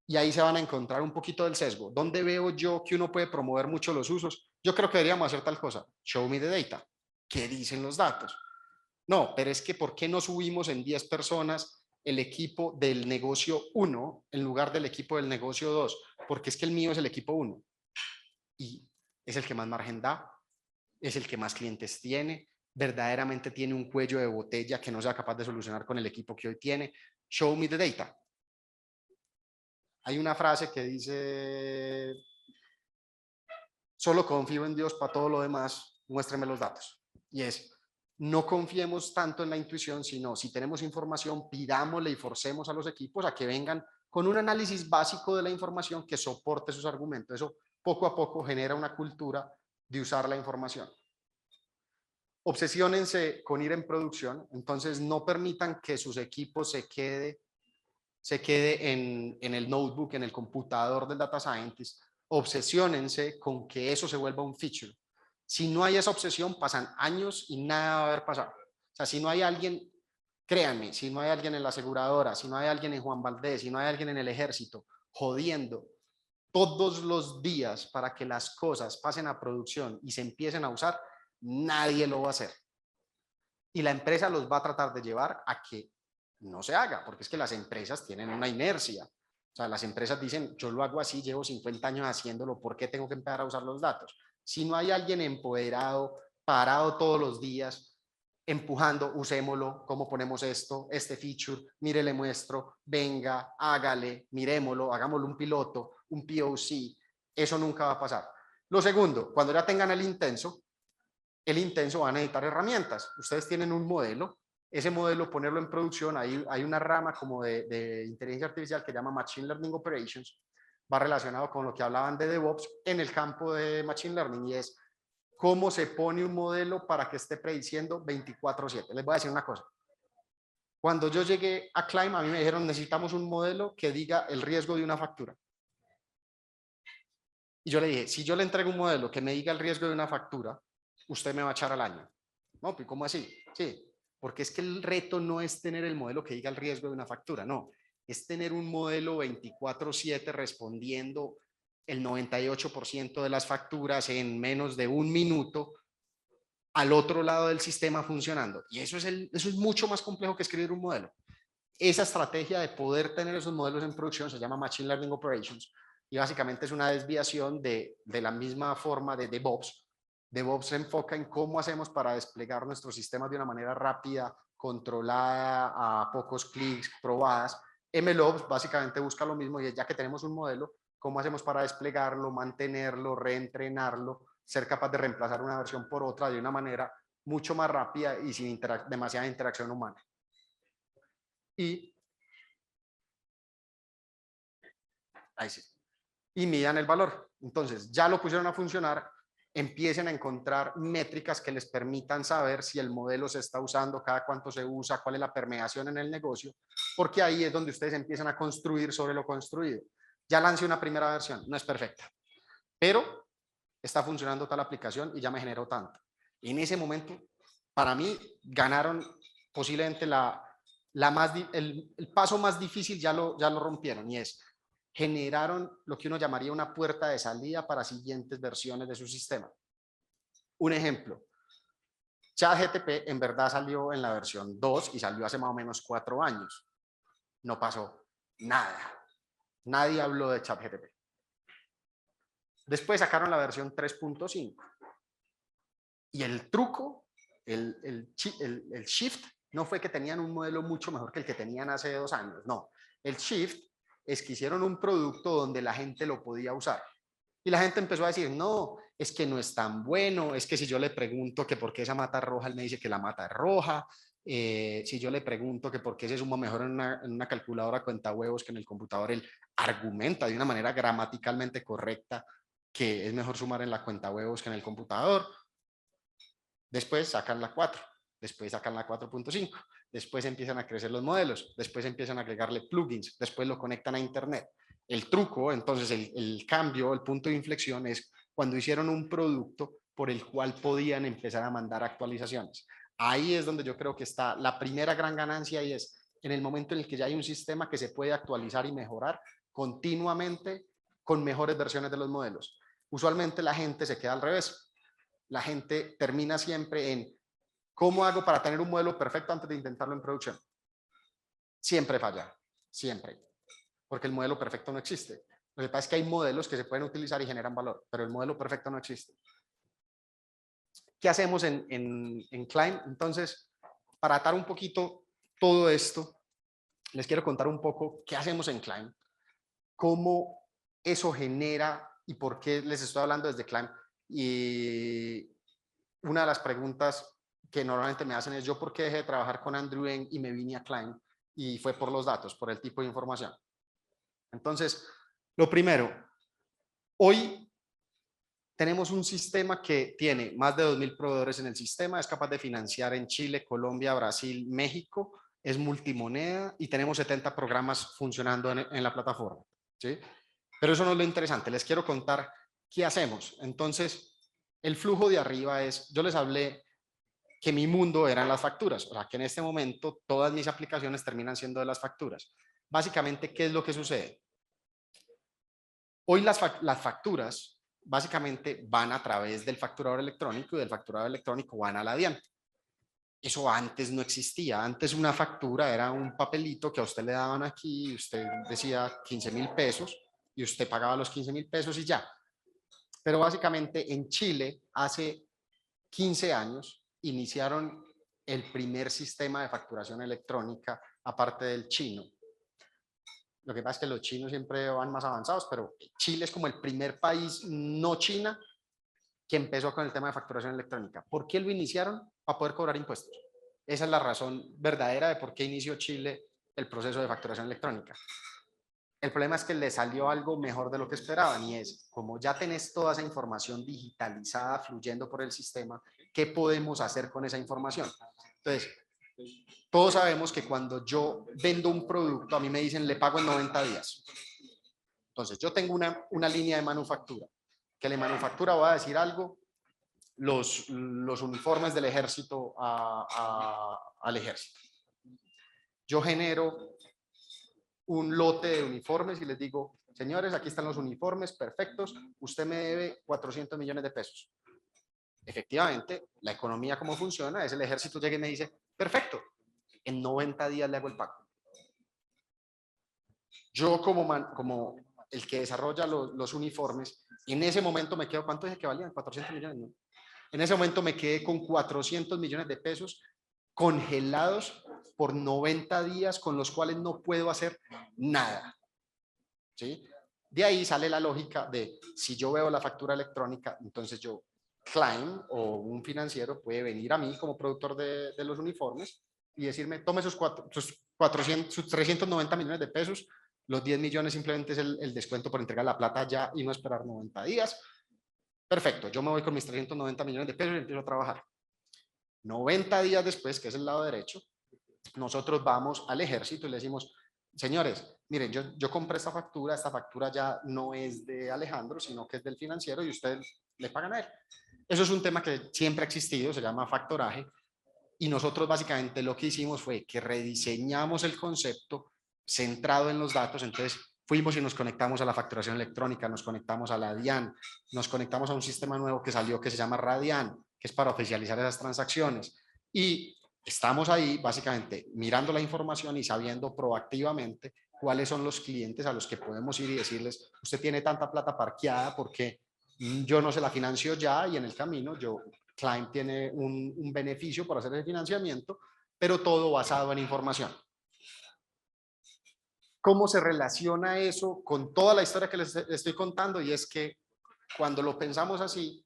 y ahí se van a encontrar un poquito del sesgo. ¿Dónde veo yo que uno puede promover mucho los usos? Yo creo que deberíamos hacer tal cosa. Show me the data. ¿Qué dicen los datos? No, pero es que ¿por qué no subimos en 10 personas el equipo del negocio 1 en lugar del equipo del negocio 2? Porque es que el mío es el equipo 1 y es el que más margen da, es el que más clientes tiene, verdaderamente tiene un cuello de botella que no sea capaz de solucionar con el equipo que hoy tiene. Show me the data. Hay una frase que dice, solo confío en Dios, para todo lo demás, muéstreme los datos. Y es, no confiemos tanto en la intuición, sino si tenemos información, pidámosle y forcemos a los equipos a que vengan con un análisis básico de la información que soporte sus argumentos. Eso poco a poco genera una cultura de usar la información. Obsesiónense con ir en producción, entonces no permitan que sus equipos se quede en el notebook, en el computador del data scientist. Obsesiónense con que eso se vuelva un feature. Si no hay esa obsesión, pasan años y nada va a haber pasado. O sea, si no hay alguien, créanme, si no hay alguien en la aseguradora, si no hay alguien en Juan Valdez, si no hay alguien en el ejército, jodiendo todos los días para que las cosas pasen a producción y se empiecen a usar, nadie lo va a hacer. Y la empresa los va a tratar de llevar a que no se haga, porque es que las empresas tienen una inercia. O sea, las empresas dicen, yo lo hago así, llevo 50 años haciéndolo, ¿por qué tengo que empezar a usar los datos? Si no hay alguien empoderado, parado todos los días, empujando, usémoslo, cómo ponemos esto, este feature, mire, le muestro, venga, hágale, miremoslo, hagámoslo un piloto, un POC, eso nunca va a pasar. Lo segundo, cuando ya tengan el intenso va a necesitar herramientas. Ustedes tienen un modelo, ese modelo ponerlo en producción, hay una rama como de inteligencia artificial que se llama Machine Learning Operations, va relacionado con lo que hablaban de DevOps en el campo de Machine Learning, y es cómo se pone un modelo para que esté prediciendo 24/7. Les voy a decir una cosa. Cuando yo llegué a Climb, a mí me dijeron, necesitamos un modelo que diga el riesgo de una factura. Y yo le dije, si yo le entrego un modelo que me diga el riesgo de una factura, usted me va a echar al año. No, pues ¿cómo así? Sí, porque es que el reto no es tener el modelo que diga el riesgo de una factura, no, es tener un modelo 24/7 respondiendo el 98% de las facturas en menos de un minuto al otro lado del sistema funcionando. Y eso es mucho más complejo que escribir un modelo. Esa estrategia de poder tener esos modelos en producción se llama Machine Learning Operations, y básicamente es una desviación de la misma forma de DevOps. DevOps se enfoca en cómo hacemos para desplegar nuestros sistemas de una manera rápida, controlada, a pocos clics, probadas. MLOps básicamente busca lo mismo, y ya que tenemos un modelo, cómo hacemos para desplegarlo, mantenerlo, reentrenarlo, ser capaz de reemplazar una versión por otra de una manera mucho más rápida y sin demasiada interacción humana. Y ahí sí. Y midan el valor. Entonces, ya lo pusieron a funcionar, empiecen a encontrar métricas que les permitan saber si el modelo se está usando, cada cuánto se usa, cuál es la permeación en el negocio, porque ahí es donde ustedes empiezan a construir sobre lo construido. Ya lancé una primera versión, no es perfecta, pero está funcionando tal aplicación y ya me generó tanto. Y en ese momento, para mí, ganaron posiblemente el paso más difícil, ya lo rompieron, y es generaron lo que uno llamaría una puerta de salida para siguientes versiones de su sistema. Un ejemplo, ChatGPT en verdad salió en la versión 2 y salió hace más o menos 4 años. No pasó nada. Nadie habló de ChatGPT. Después sacaron la versión 3.5. Y el truco, el shift, no fue que tenían un modelo mucho mejor que el que tenían hace 2 años. No, el shift es que hicieron un producto donde la gente lo podía usar. Y la gente empezó a decir, no, es que no es tan bueno, es que si yo le pregunto que por qué esa mata es roja, él me dice que la mata es roja. Si yo le pregunto que por qué se suma mejor en una calculadora cuentahuevos que en el computador, él argumenta de una manera gramaticalmente correcta que es mejor sumar en la cuentahuevos que en el computador. Después sacan la 4, después sacan la 4.5, después empiezan a crecer los modelos, después empiezan a agregarle plugins, después lo conectan a internet. El truco, entonces el cambio, el punto de inflexión es cuando hicieron un producto por el cual podían empezar a mandar actualizaciones. Ahí es donde yo creo que está la primera gran ganancia, y es en el momento en el que ya hay un sistema que se puede actualizar y mejorar continuamente con mejores versiones de los modelos. Usualmente la gente se queda al revés. La gente termina siempre en ¿cómo hago para tener un modelo perfecto antes de intentarlo en producción? Siempre falla, siempre, porque el modelo perfecto no existe. Lo que pasa es que hay modelos que se pueden utilizar y generan valor, pero el modelo perfecto no existe. ¿Qué hacemos en Climb? Entonces, para atar un poquito todo esto, les quiero contar un poco qué hacemos en Climb, cómo eso genera y por qué les estoy hablando desde Climb. Y una de las preguntas que normalmente me hacen es, ¿yo por qué dejé de trabajar con Andrew Ng y me vine a Climb? Y fue por los datos, por el tipo de información. Entonces, lo primero, hoy tenemos un sistema que tiene más de 2.000 proveedores en el sistema, es capaz de financiar en Chile, Colombia, Brasil, México, es multimoneda y tenemos 70 programas funcionando en la plataforma, ¿sí? Pero eso no es lo interesante, les quiero contar qué hacemos. Entonces, el flujo de arriba es, yo les hablé que mi mundo eran las facturas, o sea, que en este momento todas mis aplicaciones terminan siendo de las facturas. Básicamente, ¿qué es lo que sucede? Hoy las facturas básicamente van a través del facturador electrónico y del facturador electrónico van a la DIAN. Eso antes no existía. Antes una factura era un papelito que a usted le daban aquí, y usted decía 15.000 pesos y usted pagaba los 15.000 pesos y ya. Pero básicamente en Chile hace 15 años iniciaron el primer sistema de facturación electrónica aparte del chino. Lo que pasa es que los chinos siempre van más avanzados, pero Chile es como el primer país no China que empezó con el tema de facturación electrónica. ¿Por qué lo iniciaron? Para poder cobrar impuestos. Esa es la razón verdadera de por qué inició Chile el proceso de facturación electrónica. El problema es que le salió algo mejor de lo que esperaban y es, como ya tenés toda esa información digitalizada fluyendo por el sistema, ¿qué podemos hacer con esa información? Entonces, todos sabemos que cuando yo vendo un producto, a mí me dicen, le pago en 90 días. Entonces, yo tengo una línea de manufactura, que le manufactura, voy a decir algo, los uniformes del ejército al ejército. Yo genero un lote de uniformes y les digo, señores, aquí están los uniformes perfectos, usted me debe 400 millones de pesos. Efectivamente, la economía como funciona es el ejército llega y me dice, perfecto, en 90 días le hago el pago. Yo como el que desarrolla los uniformes, en ese momento me quedo, ¿cuánto dije que valían? 400 millones, ¿no? En ese momento me quedé con 400 millones de pesos congelados por 90 días con los cuales no puedo hacer nada. ¿Sí? De ahí sale la lógica de si yo veo la factura electrónica, entonces yo, client o un financiero puede venir a mí como productor de los uniformes y decirme, tome sus 390 millones de pesos, los 10 millones simplemente es el descuento por entregar la plata ya y no esperar 90 días. Perfecto, yo me voy con mis 390 millones de pesos y empiezo a trabajar. 90 días después, que es el lado derecho, nosotros vamos al ejército y le decimos, señores, miren, yo compré esta factura ya no es de Alejandro, sino que es del financiero y ustedes le pagan a él. Eso es un tema que siempre ha existido, se llama factoraje, y nosotros básicamente lo que hicimos fue que rediseñamos el concepto centrado en los datos, entonces fuimos y nos conectamos a la facturación electrónica, nos conectamos a la DIAN, nos conectamos a un sistema nuevo que salió que se llama Radian, que es para oficializar esas transacciones, y estamos ahí básicamente mirando la información y sabiendo proactivamente cuáles son los clientes a los que podemos ir y decirles, usted tiene tanta plata parqueada porque yo no se la financio ya y en el camino client tiene un beneficio por hacer el financiamiento, pero todo basado en información. ¿Cómo se relaciona eso con toda la historia que les estoy contando? Y es que cuando lo pensamos así,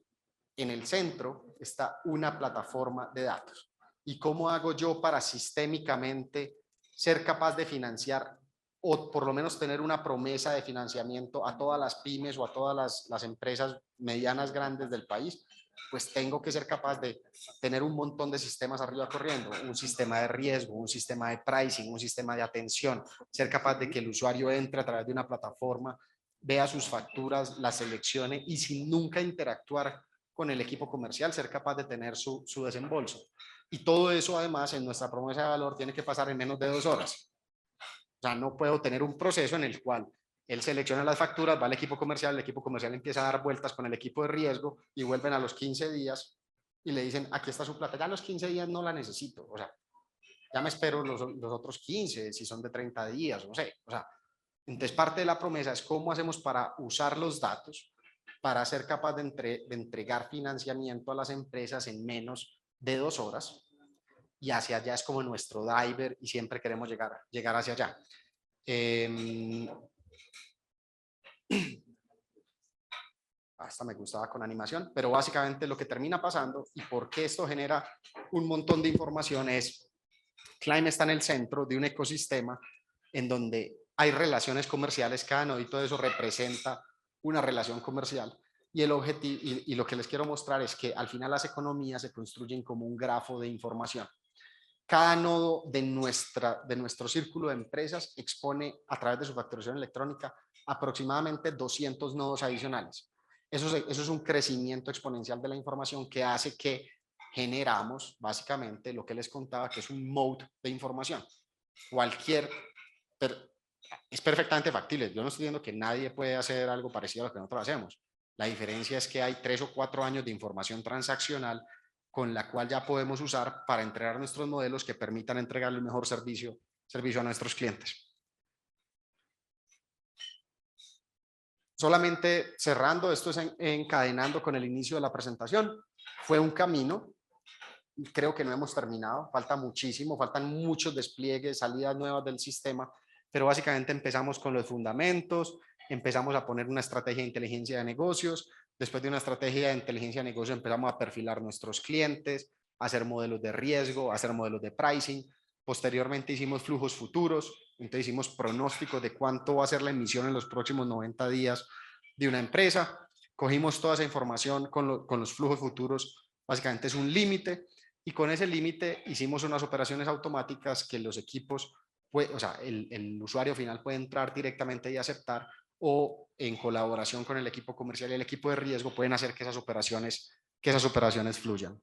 en el centro está una plataforma de datos. ¿Y cómo hago yo para sistémicamente ser capaz de financiar o por lo menos tener una promesa de financiamiento a todas las pymes o a todas las empresas medianas grandes del país? Pues tengo que ser capaz de tener un montón de sistemas arriba corriendo, un sistema de riesgo, un sistema de pricing, un sistema de atención, ser capaz de que el usuario entre a través de una plataforma, vea sus facturas, las seleccione y sin nunca interactuar con el equipo comercial, ser capaz de tener su desembolso. Y todo eso además en nuestra promesa de valor tiene que pasar en menos de 2 horas. O sea, no puedo tener un proceso en el cual él selecciona las facturas, va al equipo comercial, el equipo comercial empieza a dar vueltas con el equipo de riesgo y vuelven a los 15 días y le dicen, aquí está su plata, ya a los 15 días no la necesito, o sea, ya me espero los otros 15, si son de 30 días, no sé, o sea, entonces parte de la promesa es cómo hacemos para usar los datos para ser capaz de entregar financiamiento a las empresas en menos de 2 horas y hacia allá es como nuestro driver y siempre queremos llegar hacia allá. Esta me gustaba con animación, pero básicamente lo que termina pasando y por qué esto genera un montón de información es, Climb está en el centro de un ecosistema en donde hay relaciones comerciales, cada nodito de eso representa una relación comercial y el objetivo y lo que les quiero mostrar es que al final las economías se construyen como un grafo de información. Cada nodo de nuestro círculo de empresas expone a través de su facturación electrónica aproximadamente 200 nodos adicionales. Eso es un crecimiento exponencial de la información que hace que generamos básicamente lo que les contaba, que es un moat de información. Es perfectamente factible. Yo no estoy diciendo que nadie puede hacer algo parecido a lo que nosotros hacemos. La diferencia es que hay 3 o 4 años de información transaccional con la cual ya podemos usar para entrenar nuestros modelos que permitan entregar el mejor servicio a nuestros clientes. Solamente cerrando, esto es encadenando con el inicio de la presentación, fue un camino, creo que no hemos terminado, falta muchísimo, faltan muchos despliegues, salidas nuevas del sistema, pero básicamente empezamos con los fundamentos, empezamos a poner una estrategia de inteligencia de negocios, después de una estrategia de inteligencia de negocios empezamos a perfilar nuestros clientes, a hacer modelos de riesgo, a hacer modelos de pricing, posteriormente hicimos flujos futuros, entonces hicimos pronósticos de cuánto va a ser la emisión en los próximos 90 días de una empresa, cogimos toda esa información con los flujos futuros, básicamente es un límite, y con ese límite hicimos unas operaciones automáticas que los equipos, o sea, el usuario final puede entrar directamente y aceptar, o en colaboración con el equipo comercial y el equipo de riesgo pueden hacer que esas operaciones fluyan.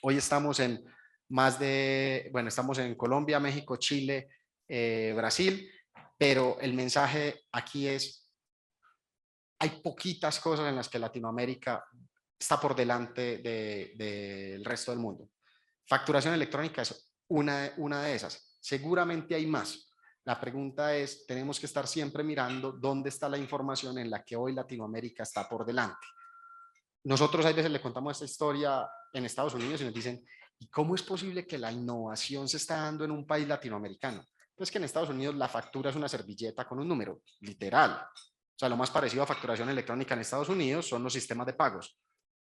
Hoy estamos en estamos en Colombia, México, Chile, Brasil, pero el mensaje aquí es, hay poquitas cosas en las que Latinoamérica está por delante del resto del mundo. Facturación electrónica es una de esas. Seguramente hay más. La pregunta es, tenemos que estar siempre mirando dónde está la información en la que hoy Latinoamérica está por delante. Nosotros a veces le contamos esta historia en Estados Unidos y nos dicen, ¿y cómo es posible que la innovación se está dando en un país latinoamericano? Pues que en Estados Unidos la factura es una servilleta con un número, literal. O sea, lo más parecido a facturación electrónica en Estados Unidos son los sistemas de pagos.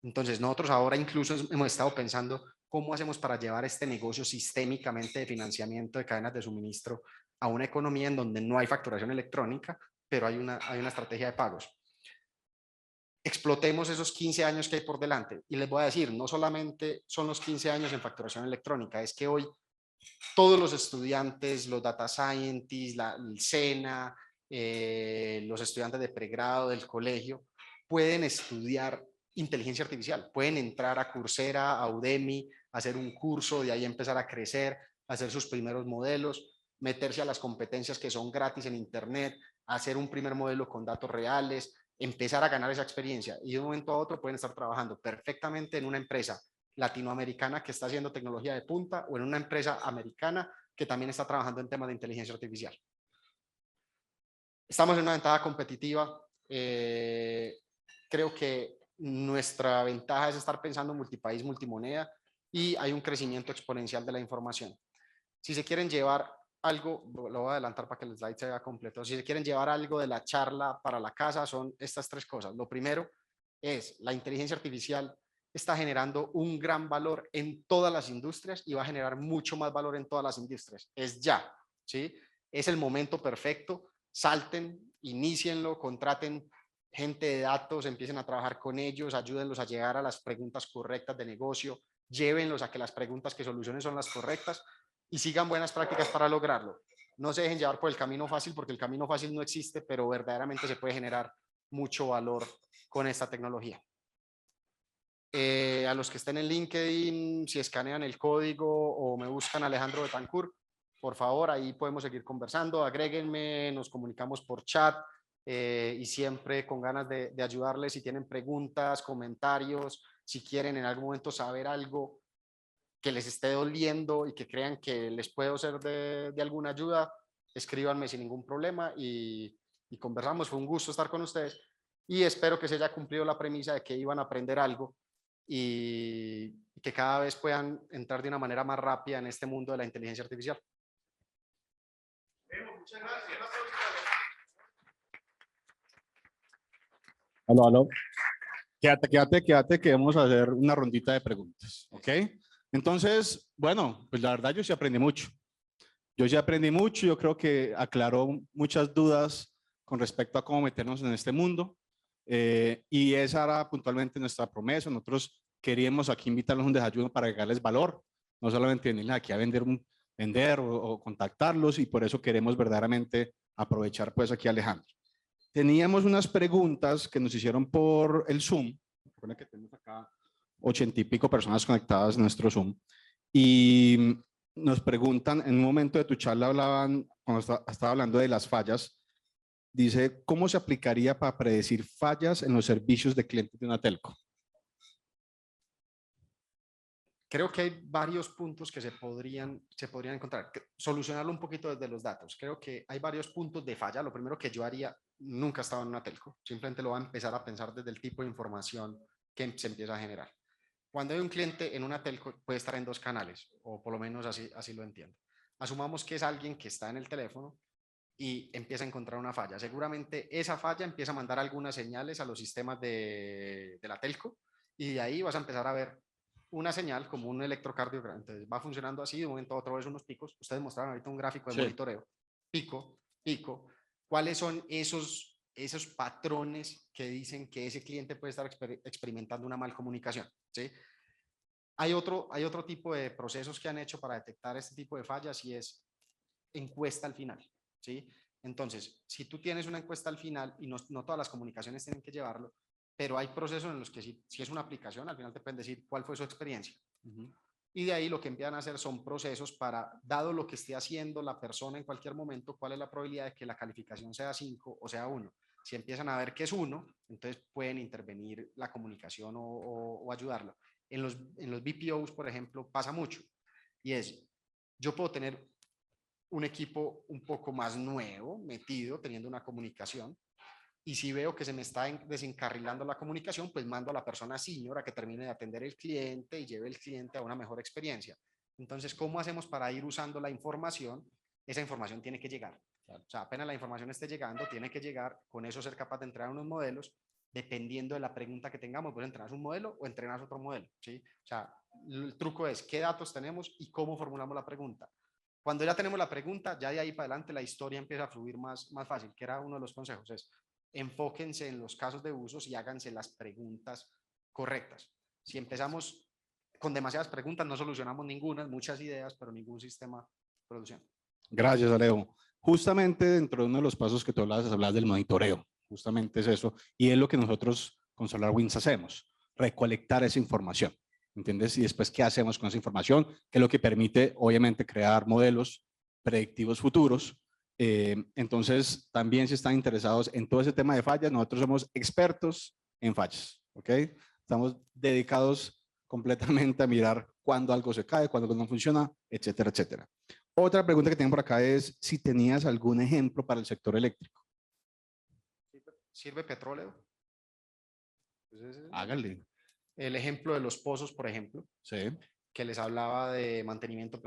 Entonces nosotros ahora incluso hemos estado pensando cómo hacemos para llevar este negocio sistémicamente de financiamiento de cadenas de suministro a una economía en donde no hay facturación electrónica, pero hay una estrategia de pagos. Explotemos esos 15 años que hay por delante. Y les voy a decir, no solamente son los 15 años en facturación electrónica, es que hoy todos los estudiantes, los data scientists, el SENA, los estudiantes de pregrado del colegio, pueden estudiar inteligencia artificial, pueden entrar a Coursera, a Udemy, hacer un curso, de ahí empezar a crecer, hacer sus primeros modelos, meterse a las competencias que son gratis en internet, hacer un primer modelo con datos reales, empezar a ganar esa experiencia y de un momento a otro pueden estar trabajando perfectamente en una empresa latinoamericana que está haciendo tecnología de punta o en una empresa americana que también está trabajando en temas de inteligencia artificial. Estamos en una ventaja competitiva. Creo que nuestra ventaja es estar pensando en multipaís, multimoneda y hay un crecimiento exponencial de la información. Si se quieren llevar algo, lo voy a adelantar para que el slide se vea completo. Si se quieren llevar algo de la charla para la casa, son estas tres cosas. Lo primero es la inteligencia artificial está generando un gran valor en todas las industrias y va a generar mucho más valor en todas las industrias. Es ya, ¿sí? Es el momento perfecto. Salten, inícienlo, contraten gente de datos, empiecen a trabajar con ellos, ayúdenlos a llegar a las preguntas correctas de negocio, llévenlos a que las preguntas que solucionen son las correctas y sigan buenas prácticas para lograrlo. No se dejen llevar por el camino fácil porque el camino fácil no existe, pero verdaderamente se puede generar mucho valor con esta tecnología. A los que estén en LinkedIn, si escanean el código o me buscan Alejandro Betancourt, por favor, ahí podemos seguir conversando, agréguenme, nos comunicamos por chat y siempre con ganas de ayudarles si tienen preguntas, comentarios, si quieren en algún momento saber algo que les esté doliendo y que crean que les puedo ser de alguna ayuda, escríbanme sin ningún problema y conversamos. Fue un gusto estar con ustedes y espero que se haya cumplido la premisa de que iban a aprender algo y que cada vez puedan entrar de una manera más rápida en este mundo de la inteligencia artificial. Muchas gracias. Aló, aló. Quédate, que vamos a hacer una rondita de preguntas, ¿ok? Entonces, bueno, pues la verdad yo sí aprendí mucho. Yo creo que aclaró muchas dudas con respecto a cómo meternos en este mundo. Y esa era puntualmente nuestra promesa. Nosotros queríamos aquí invitarlos a un desayuno para agregarles valor, no solamente venirles aquí a vender o contactarlos, y por eso queremos verdaderamente aprovechar pues aquí a Alejandro. Teníamos unas preguntas que nos hicieron por el Zoom. Recuerden que tenemos acá 80 y pico personas conectadas en nuestro Zoom. Y nos preguntan, en un momento de tu charla hablaban, cuando estaba hablando de las fallas, dice, ¿cómo se aplicaría para predecir fallas en los servicios de clientes de una telco? creo que hay varios puntos que se podrían encontrar. Solucionarlo un poquito desde los datos. Creo que hay varios puntos de falla. Lo primero que yo haría, nunca estaba en una telco. Simplemente lo voy a empezar a pensar desde el tipo de información que se empieza a generar. Cuando hay un cliente en una telco, puede estar en 2 canales, o por lo menos así lo entiendo. Asumamos que es alguien que está en el teléfono y empieza a encontrar una falla. Seguramente esa falla empieza a mandar algunas señales a los sistemas de la telco, y de ahí vas a empezar a ver una señal como un electrocardiograma. Entonces va funcionando así, de un momento a otro ves unos picos. Ustedes mostraron ahorita un gráfico de monitoreo. Pico, pico. ¿Cuáles son esos patrones que dicen que ese cliente puede estar experimentando una mal comunicación? ¿Sí? Hay otro tipo de procesos que han hecho para detectar este tipo de fallas, y es encuesta al final. ¿Sí? Entonces, si tú tienes una encuesta al final, y no todas las comunicaciones tienen que llevarlo, pero hay procesos en los que si es una aplicación, al final te pueden decir cuál fue su experiencia. Y de ahí lo que empiezan a hacer son procesos para, dado lo que esté haciendo la persona en cualquier momento, cuál es la probabilidad de que la calificación sea 5 o sea 1. Si empiezan a ver que es 1, entonces pueden intervenir la comunicación o ayudarlo. En los BPOs, por ejemplo, pasa mucho. Y es, yo puedo tener un equipo un poco más nuevo, metido, teniendo una comunicación, y si veo que se me está desencarrilando la comunicación, pues mando a la persona senior a que termine de atender el cliente y lleve el cliente a una mejor experiencia. Entonces, ¿cómo hacemos para ir usando la información? Esa información tiene que llegar. O sea, apenas la información esté llegando, tiene que llegar, con eso ser capaz de entrenar unos modelos, dependiendo de la pregunta que tengamos, pues entrenas un modelo o entrenas otro modelo, ¿sí? O sea, el truco es qué datos tenemos y cómo formulamos la pregunta. Cuando ya tenemos la pregunta, ya de ahí para adelante la historia empieza a fluir más fácil, que era uno de los consejos, es enfóquense en los casos de usos y háganse las preguntas correctas. Si empezamos con demasiadas preguntas, no solucionamos ninguna, muchas ideas, pero ningún sistema de producción. Gracias, Alejo. Justamente dentro de uno de los pasos que tú hablas del monitoreo. Justamente es eso. Y es lo que nosotros con SolarWinds hacemos, recolectar esa información. ¿Entiendes? Y después, ¿qué hacemos con esa información? Que es lo que permite, obviamente, crear modelos predictivos futuros. Entonces, también si están interesados en todo ese tema de fallas, nosotros somos expertos en fallas. ¿Ok? Estamos dedicados completamente a mirar cuándo algo se cae, cuándo algo no funciona, etcétera, etcétera. Otra pregunta que tengo por acá es si tenías algún ejemplo para el sector eléctrico. ¿Sirve petróleo? Entonces, hágale. El ejemplo de los pozos, por ejemplo, Sí. que les hablaba de mantenimiento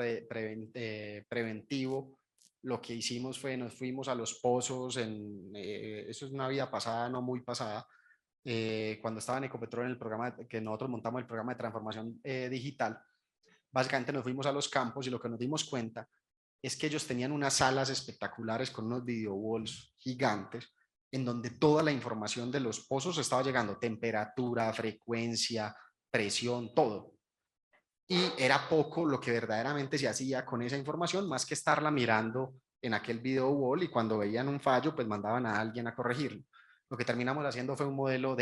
preventivo. Lo que hicimos fue, nos fuimos a los pozos, eso es una vida pasada, no muy pasada, cuando estaba en Ecopetrol, en el programa que nosotros montamos, el programa de transformación digital. Básicamente nos fuimos a los campos y lo que nos dimos cuenta es que ellos tenían unas salas espectaculares con unos video walls gigantes en donde toda la información de los pozos estaba llegando, temperatura, frecuencia, presión, todo. Y era poco lo que verdaderamente se hacía con esa información, más que estarla mirando en aquel video wall, y cuando veían un fallo, pues mandaban a alguien a corregirlo. Lo que terminamos haciendo fue un modelo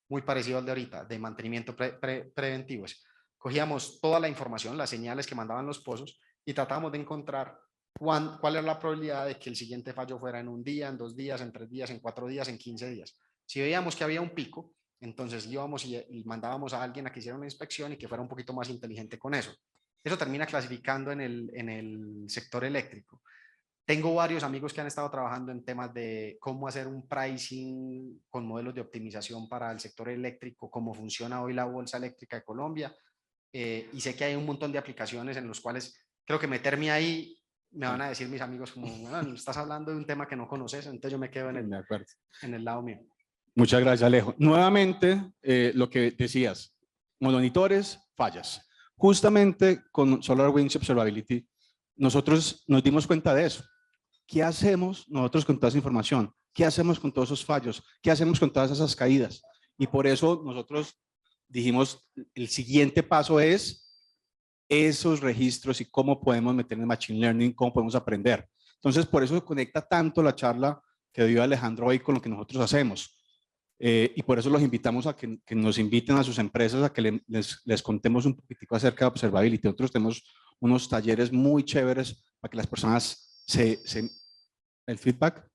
muy parecido al de ahorita, de mantenimiento preventivo. Cogíamos toda la información, las señales que mandaban los pozos, y tratábamos de encontrar cuál era la probabilidad de que el siguiente fallo fuera en un día, en 2 días, en 3 días, en 4 días, en 15 días. Si veíamos que había un pico, entonces íbamos y mandábamos a alguien a que hiciera una inspección y que fuera un poquito más inteligente con eso. Eso termina clasificando en el sector eléctrico. Tengo varios amigos que han estado trabajando en temas de cómo hacer un pricing con modelos de optimización para el sector eléctrico, cómo funciona hoy la bolsa eléctrica de Colombia. Y sé que hay un montón de aplicaciones en los cuales creo que meterme ahí, me van a decir mis amigos como, bueno, estás hablando de un tema que no conoces, entonces yo me quedo en el lado mío. Muchas gracias, Alejo. Nuevamente, lo que decías, monitores, fallas. Justamente con SolarWinds Observability, nosotros nos dimos cuenta de eso. ¿Qué hacemos nosotros con toda esa información? ¿Qué hacemos con todos esos fallos? ¿Qué hacemos con todas esas caídas? Y por eso nosotros dijimos, el siguiente paso es esos registros y cómo podemos meter en Machine Learning, cómo podemos aprender. Entonces, por eso conecta tanto la charla que dio Alejandro hoy con lo que nosotros hacemos. Y por eso los invitamos a que nos inviten a sus empresas a que les contemos un poquitico acerca de Observability. Nosotros tenemos unos talleres muy chéveres para que las personas el feedback,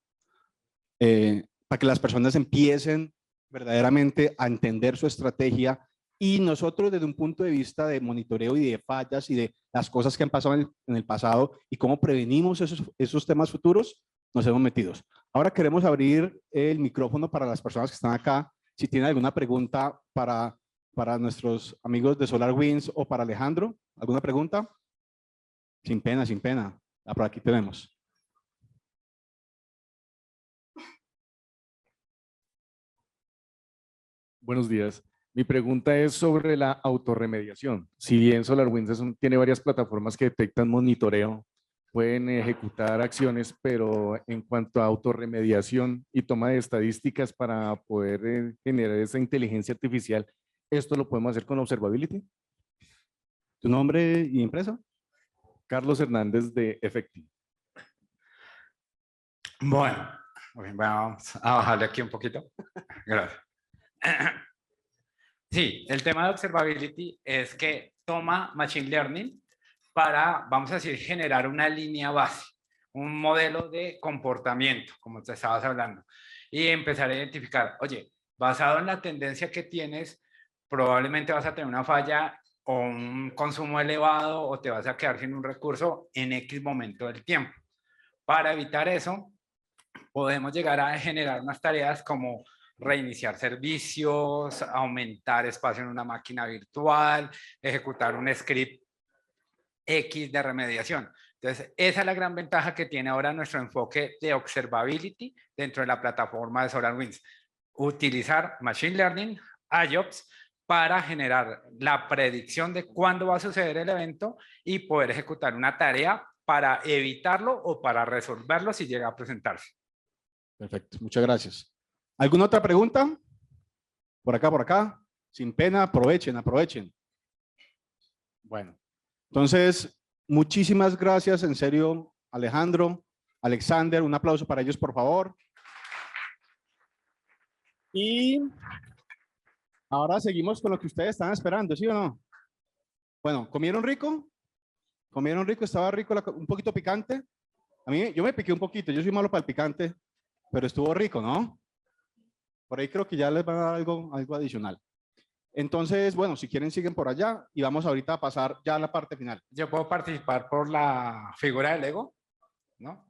para que las personas empiecen verdaderamente a entender su estrategia Y nosotros desde un punto de vista de monitoreo y de fallas y de las cosas que han pasado en el pasado y cómo prevenimos esos temas futuros, nos hemos metido. Ahora queremos abrir el micrófono para las personas que están acá. Si tienen alguna pregunta para nuestros amigos de SolarWinds o para Alejandro, ¿alguna pregunta? Sin pena, sin pena. Por aquí tenemos. Buenos días. Mi pregunta es sobre la autorremediación. Si bien SolarWinds tiene varias plataformas que detectan monitoreo, pueden ejecutar acciones, pero en cuanto a autorremediación y toma de estadísticas para poder generar esa inteligencia artificial, ¿esto lo podemos hacer con Observability? ¿Tu nombre y empresa? Carlos Hernández de Effective. Bueno, vamos a bajarle aquí un poquito. Gracias. Sí, el tema de Observability es que toma Machine Learning para, vamos a decir, generar una línea base, un modelo de comportamiento, como te estabas hablando, y empezar a identificar, oye, basado en la tendencia que tienes, probablemente vas a tener una falla o un consumo elevado o te vas a quedar sin un recurso en X momento del tiempo. Para evitar eso, podemos llegar a generar unas tareas como reiniciar servicios, aumentar espacio en una máquina virtual, ejecutar un script X de remediación. Entonces, esa es la gran ventaja que tiene ahora nuestro enfoque de observability dentro de la plataforma de SolarWinds. Utilizar Machine Learning, IOPS, para generar la predicción de cuándo va a suceder el evento y poder ejecutar una tarea para evitarlo o para resolverlo si llega a presentarse. Perfecto, muchas gracias. ¿Alguna otra pregunta? Por acá, por acá. Sin pena, aprovechen, aprovechen. Bueno, entonces, muchísimas gracias, en serio, Alejandro, Alexander, un aplauso para ellos, por favor. Y ahora seguimos con lo que ustedes están esperando, ¿sí o no? Bueno, ¿comieron rico? ¿Comieron rico? ¿Estaba rico? ¿Un poquito picante? A mí, yo me piqué un poquito, yo soy malo para el picante, pero estuvo rico, ¿no? Por ahí creo que ya les van a dar algo adicional. Entonces, bueno, si quieren siguen por allá y vamos ahorita a pasar ya a la parte final. Yo puedo participar por la figura del Lego, ¿no?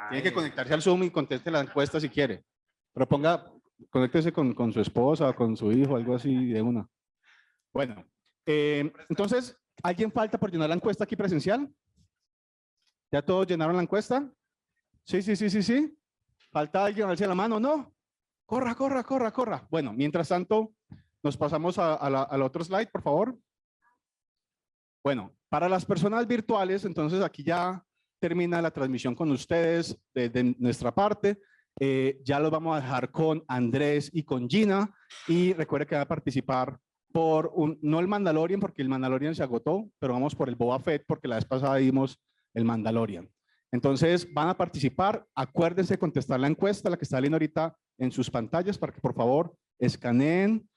Tiene que conectarse al Zoom y conteste la encuesta si quiere. Pero conéctese con su esposa, con su hijo, algo así de una. Bueno, entonces, ¿alguien falta por llenar la encuesta aquí presencial? ¿Ya todos llenaron la encuesta? Sí. ¿Falta alguien? A ver si a la mano, ¿no? Corra. Bueno, mientras tanto, nos pasamos al otro slide, por favor. Bueno, para las personas virtuales, entonces aquí ya termina la transmisión con ustedes de nuestra parte. Ya los vamos a dejar con Andrés y con Gina. Y recuerde que va a participar por no el Mandalorian, porque el Mandalorian se agotó, pero vamos por el Boba Fett, porque la vez pasada vimos el Mandalorian. Entonces van a participar. Acuérdense de contestar la encuesta, la que está saliendo ahorita en sus pantallas, para que por favor escaneen.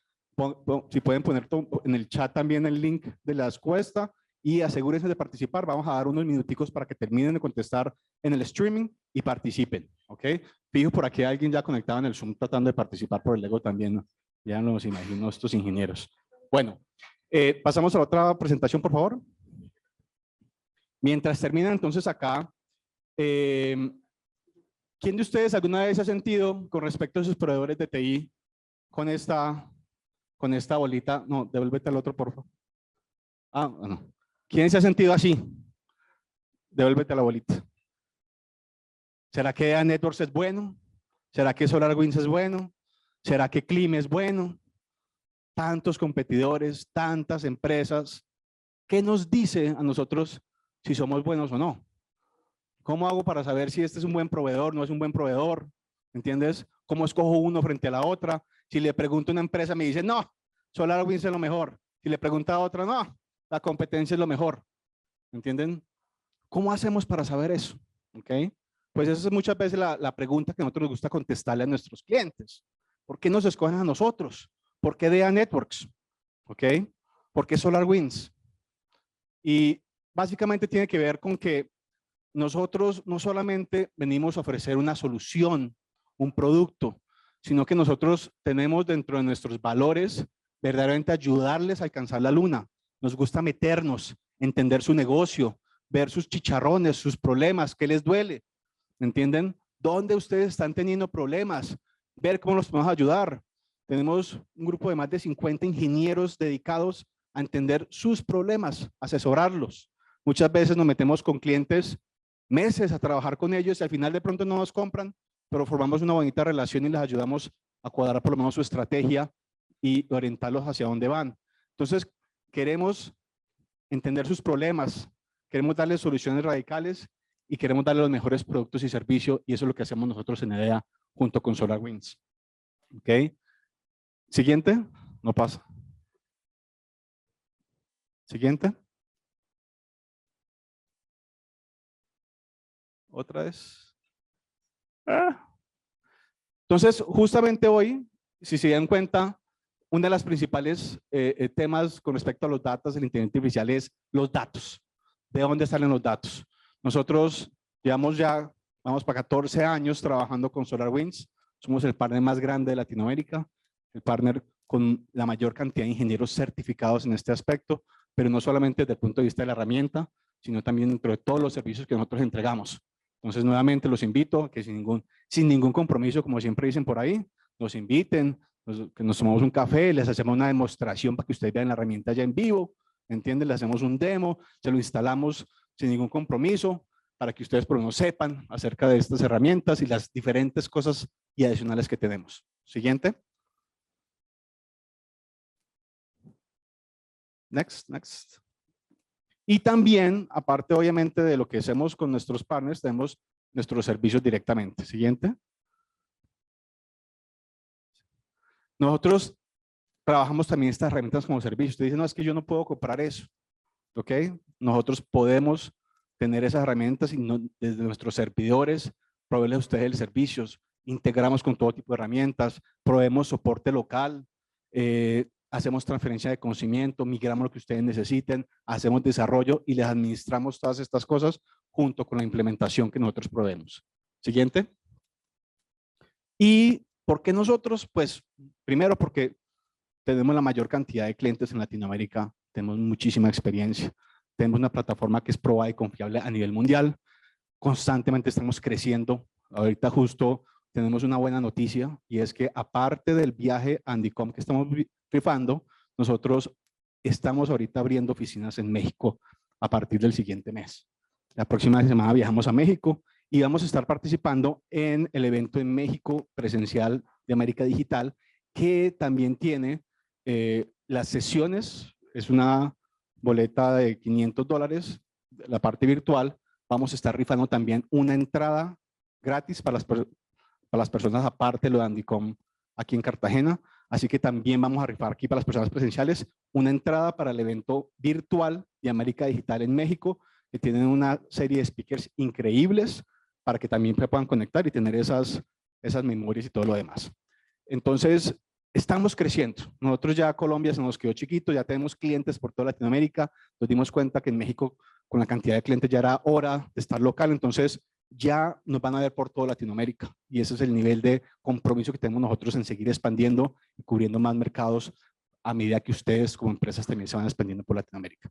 Si pueden poner en el chat también el link de la encuesta y asegúrense de participar. Vamos a dar unos minuticos para que terminen de contestar en el streaming y participen, ¿ok? Fijo por aquí alguien ya conectado en el Zoom tratando de participar por el Lego también, ¿no? Ya nos imagino estos ingenieros. Bueno, pasamos a la otra presentación, por favor. Mientras terminan entonces acá, ¿quién de ustedes alguna vez ha sentido con respecto a sus proveedores de TI con esta bolita? No, devuélvete al otro, por favor. Ah, bueno. ¿Quién se ha sentido así? Devuélvete a la bolita. ¿Será que EA Networks es bueno? ¿Será que SolarWinds es bueno? ¿Será que Clim es bueno? Tantos competidores, tantas empresas. ¿Qué nos dice a nosotros si somos buenos o no? ¿Cómo hago para saber si este es un buen proveedor, no es un buen proveedor? ¿Entiendes? ¿Cómo escojo uno frente a la otra? Si le pregunto a una empresa, me dice, no, SolarWinds es lo mejor. Si le pregunto a otra, no, la competencia es lo mejor. ¿Entienden? ¿Cómo hacemos para saber eso? ¿Ok? Pues esa es muchas veces la pregunta que a nosotros nos gusta contestarle a nuestros clientes. ¿Por qué nos escogen a nosotros? ¿Por qué EA Networks? ¿Ok? ¿Por qué SolarWinds? Y básicamente tiene que ver con que nosotros no solamente venimos a ofrecer una solución, un producto, sino que nosotros tenemos dentro de nuestros valores verdaderamente ayudarles a alcanzar la luna. Nos gusta meternos, entender su negocio, ver sus chicharrones, sus problemas, qué les duele. ¿Entienden? ¿Dónde ustedes están teniendo problemas? Ver cómo los podemos ayudar. Tenemos un grupo de más de 50 ingenieros dedicados a entender sus problemas, asesorarlos. Muchas veces nos metemos con clientes meses a trabajar con ellos y al final de pronto no nos compran, pero formamos una bonita relación y les ayudamos a cuadrar por lo menos su estrategia y orientarlos hacia dónde van. Entonces, queremos entender sus problemas, queremos darles soluciones radicales y queremos darle los mejores productos y servicios, y eso es lo que hacemos nosotros en EDEA junto con SolarWinds. ¿Ok? Siguiente, no pasa. Siguiente. Otra vez. Entonces, justamente hoy, si se dan cuenta, una de las principales temas con respecto a los datos de la inteligencia artificial es los datos. ¿De dónde salen los datos? Nosotros llevamos ya, vamos para 14 años trabajando con SolarWinds. Somos el partner más grande de Latinoamérica, el partner con la mayor cantidad de ingenieros certificados en este aspecto, pero no solamente desde el punto de vista de la herramienta, sino también dentro de todos los servicios que nosotros entregamos. Entonces, nuevamente los invito a que sin ningún compromiso, como siempre dicen por ahí, nos inviten, que nos tomamos un café, les hacemos una demostración para que ustedes vean la herramienta ya en vivo, ¿entienden? Le hacemos un demo, se lo instalamos sin ningún compromiso, para que ustedes por lo menos sepan acerca de estas herramientas y las diferentes cosas y adicionales que tenemos. Siguiente. Next. Y también, aparte obviamente de lo que hacemos con nuestros partners, tenemos nuestros servicios directamente. Siguiente. Nosotros trabajamos también estas herramientas como servicios. Usted dice, no, es que yo no puedo comprar eso. ¿Ok? Nosotros podemos tener esas herramientas y desde nuestros servidores proveerles a ustedes el servicio. Integramos con todo tipo de herramientas, proveemos soporte local, hacemos transferencia de conocimiento, migramos lo que ustedes necesiten, hacemos desarrollo y les administramos todas estas cosas junto con la implementación que nosotros proveemos. Siguiente. ¿Y por qué nosotros? Pues primero porque tenemos la mayor cantidad de clientes en Latinoamérica, tenemos muchísima experiencia, tenemos una plataforma que es probada y confiable a nivel mundial, constantemente estamos creciendo. Ahorita justo tenemos una buena noticia y es que aparte del viaje Andicom que estamos rifando, nosotros estamos ahorita abriendo oficinas en México a partir del siguiente mes. La próxima semana viajamos a México y vamos a estar participando en el evento en México presencial de América Digital, que también tiene las sesiones, es una boleta de $500, la parte virtual. Vamos a estar rifando también una entrada gratis para las personas aparte de lo de Andicom aquí en Cartagena. Así que también vamos a rifar aquí para las personas presenciales una entrada para el evento virtual de América Digital en México, que tienen una serie de speakers increíbles para que también se puedan conectar y tener esas memorias y todo lo demás. Entonces, estamos creciendo. Nosotros ya Colombia se nos quedó chiquito, ya tenemos clientes por toda Latinoamérica. Nos dimos cuenta que en México, con la cantidad de clientes, ya era hora de estar local. Entonces, ya nos van a ver por toda Latinoamérica. Y ese es el nivel de compromiso que tenemos nosotros en seguir expandiendo y cubriendo más mercados a medida que ustedes como empresas también se van expandiendo por Latinoamérica.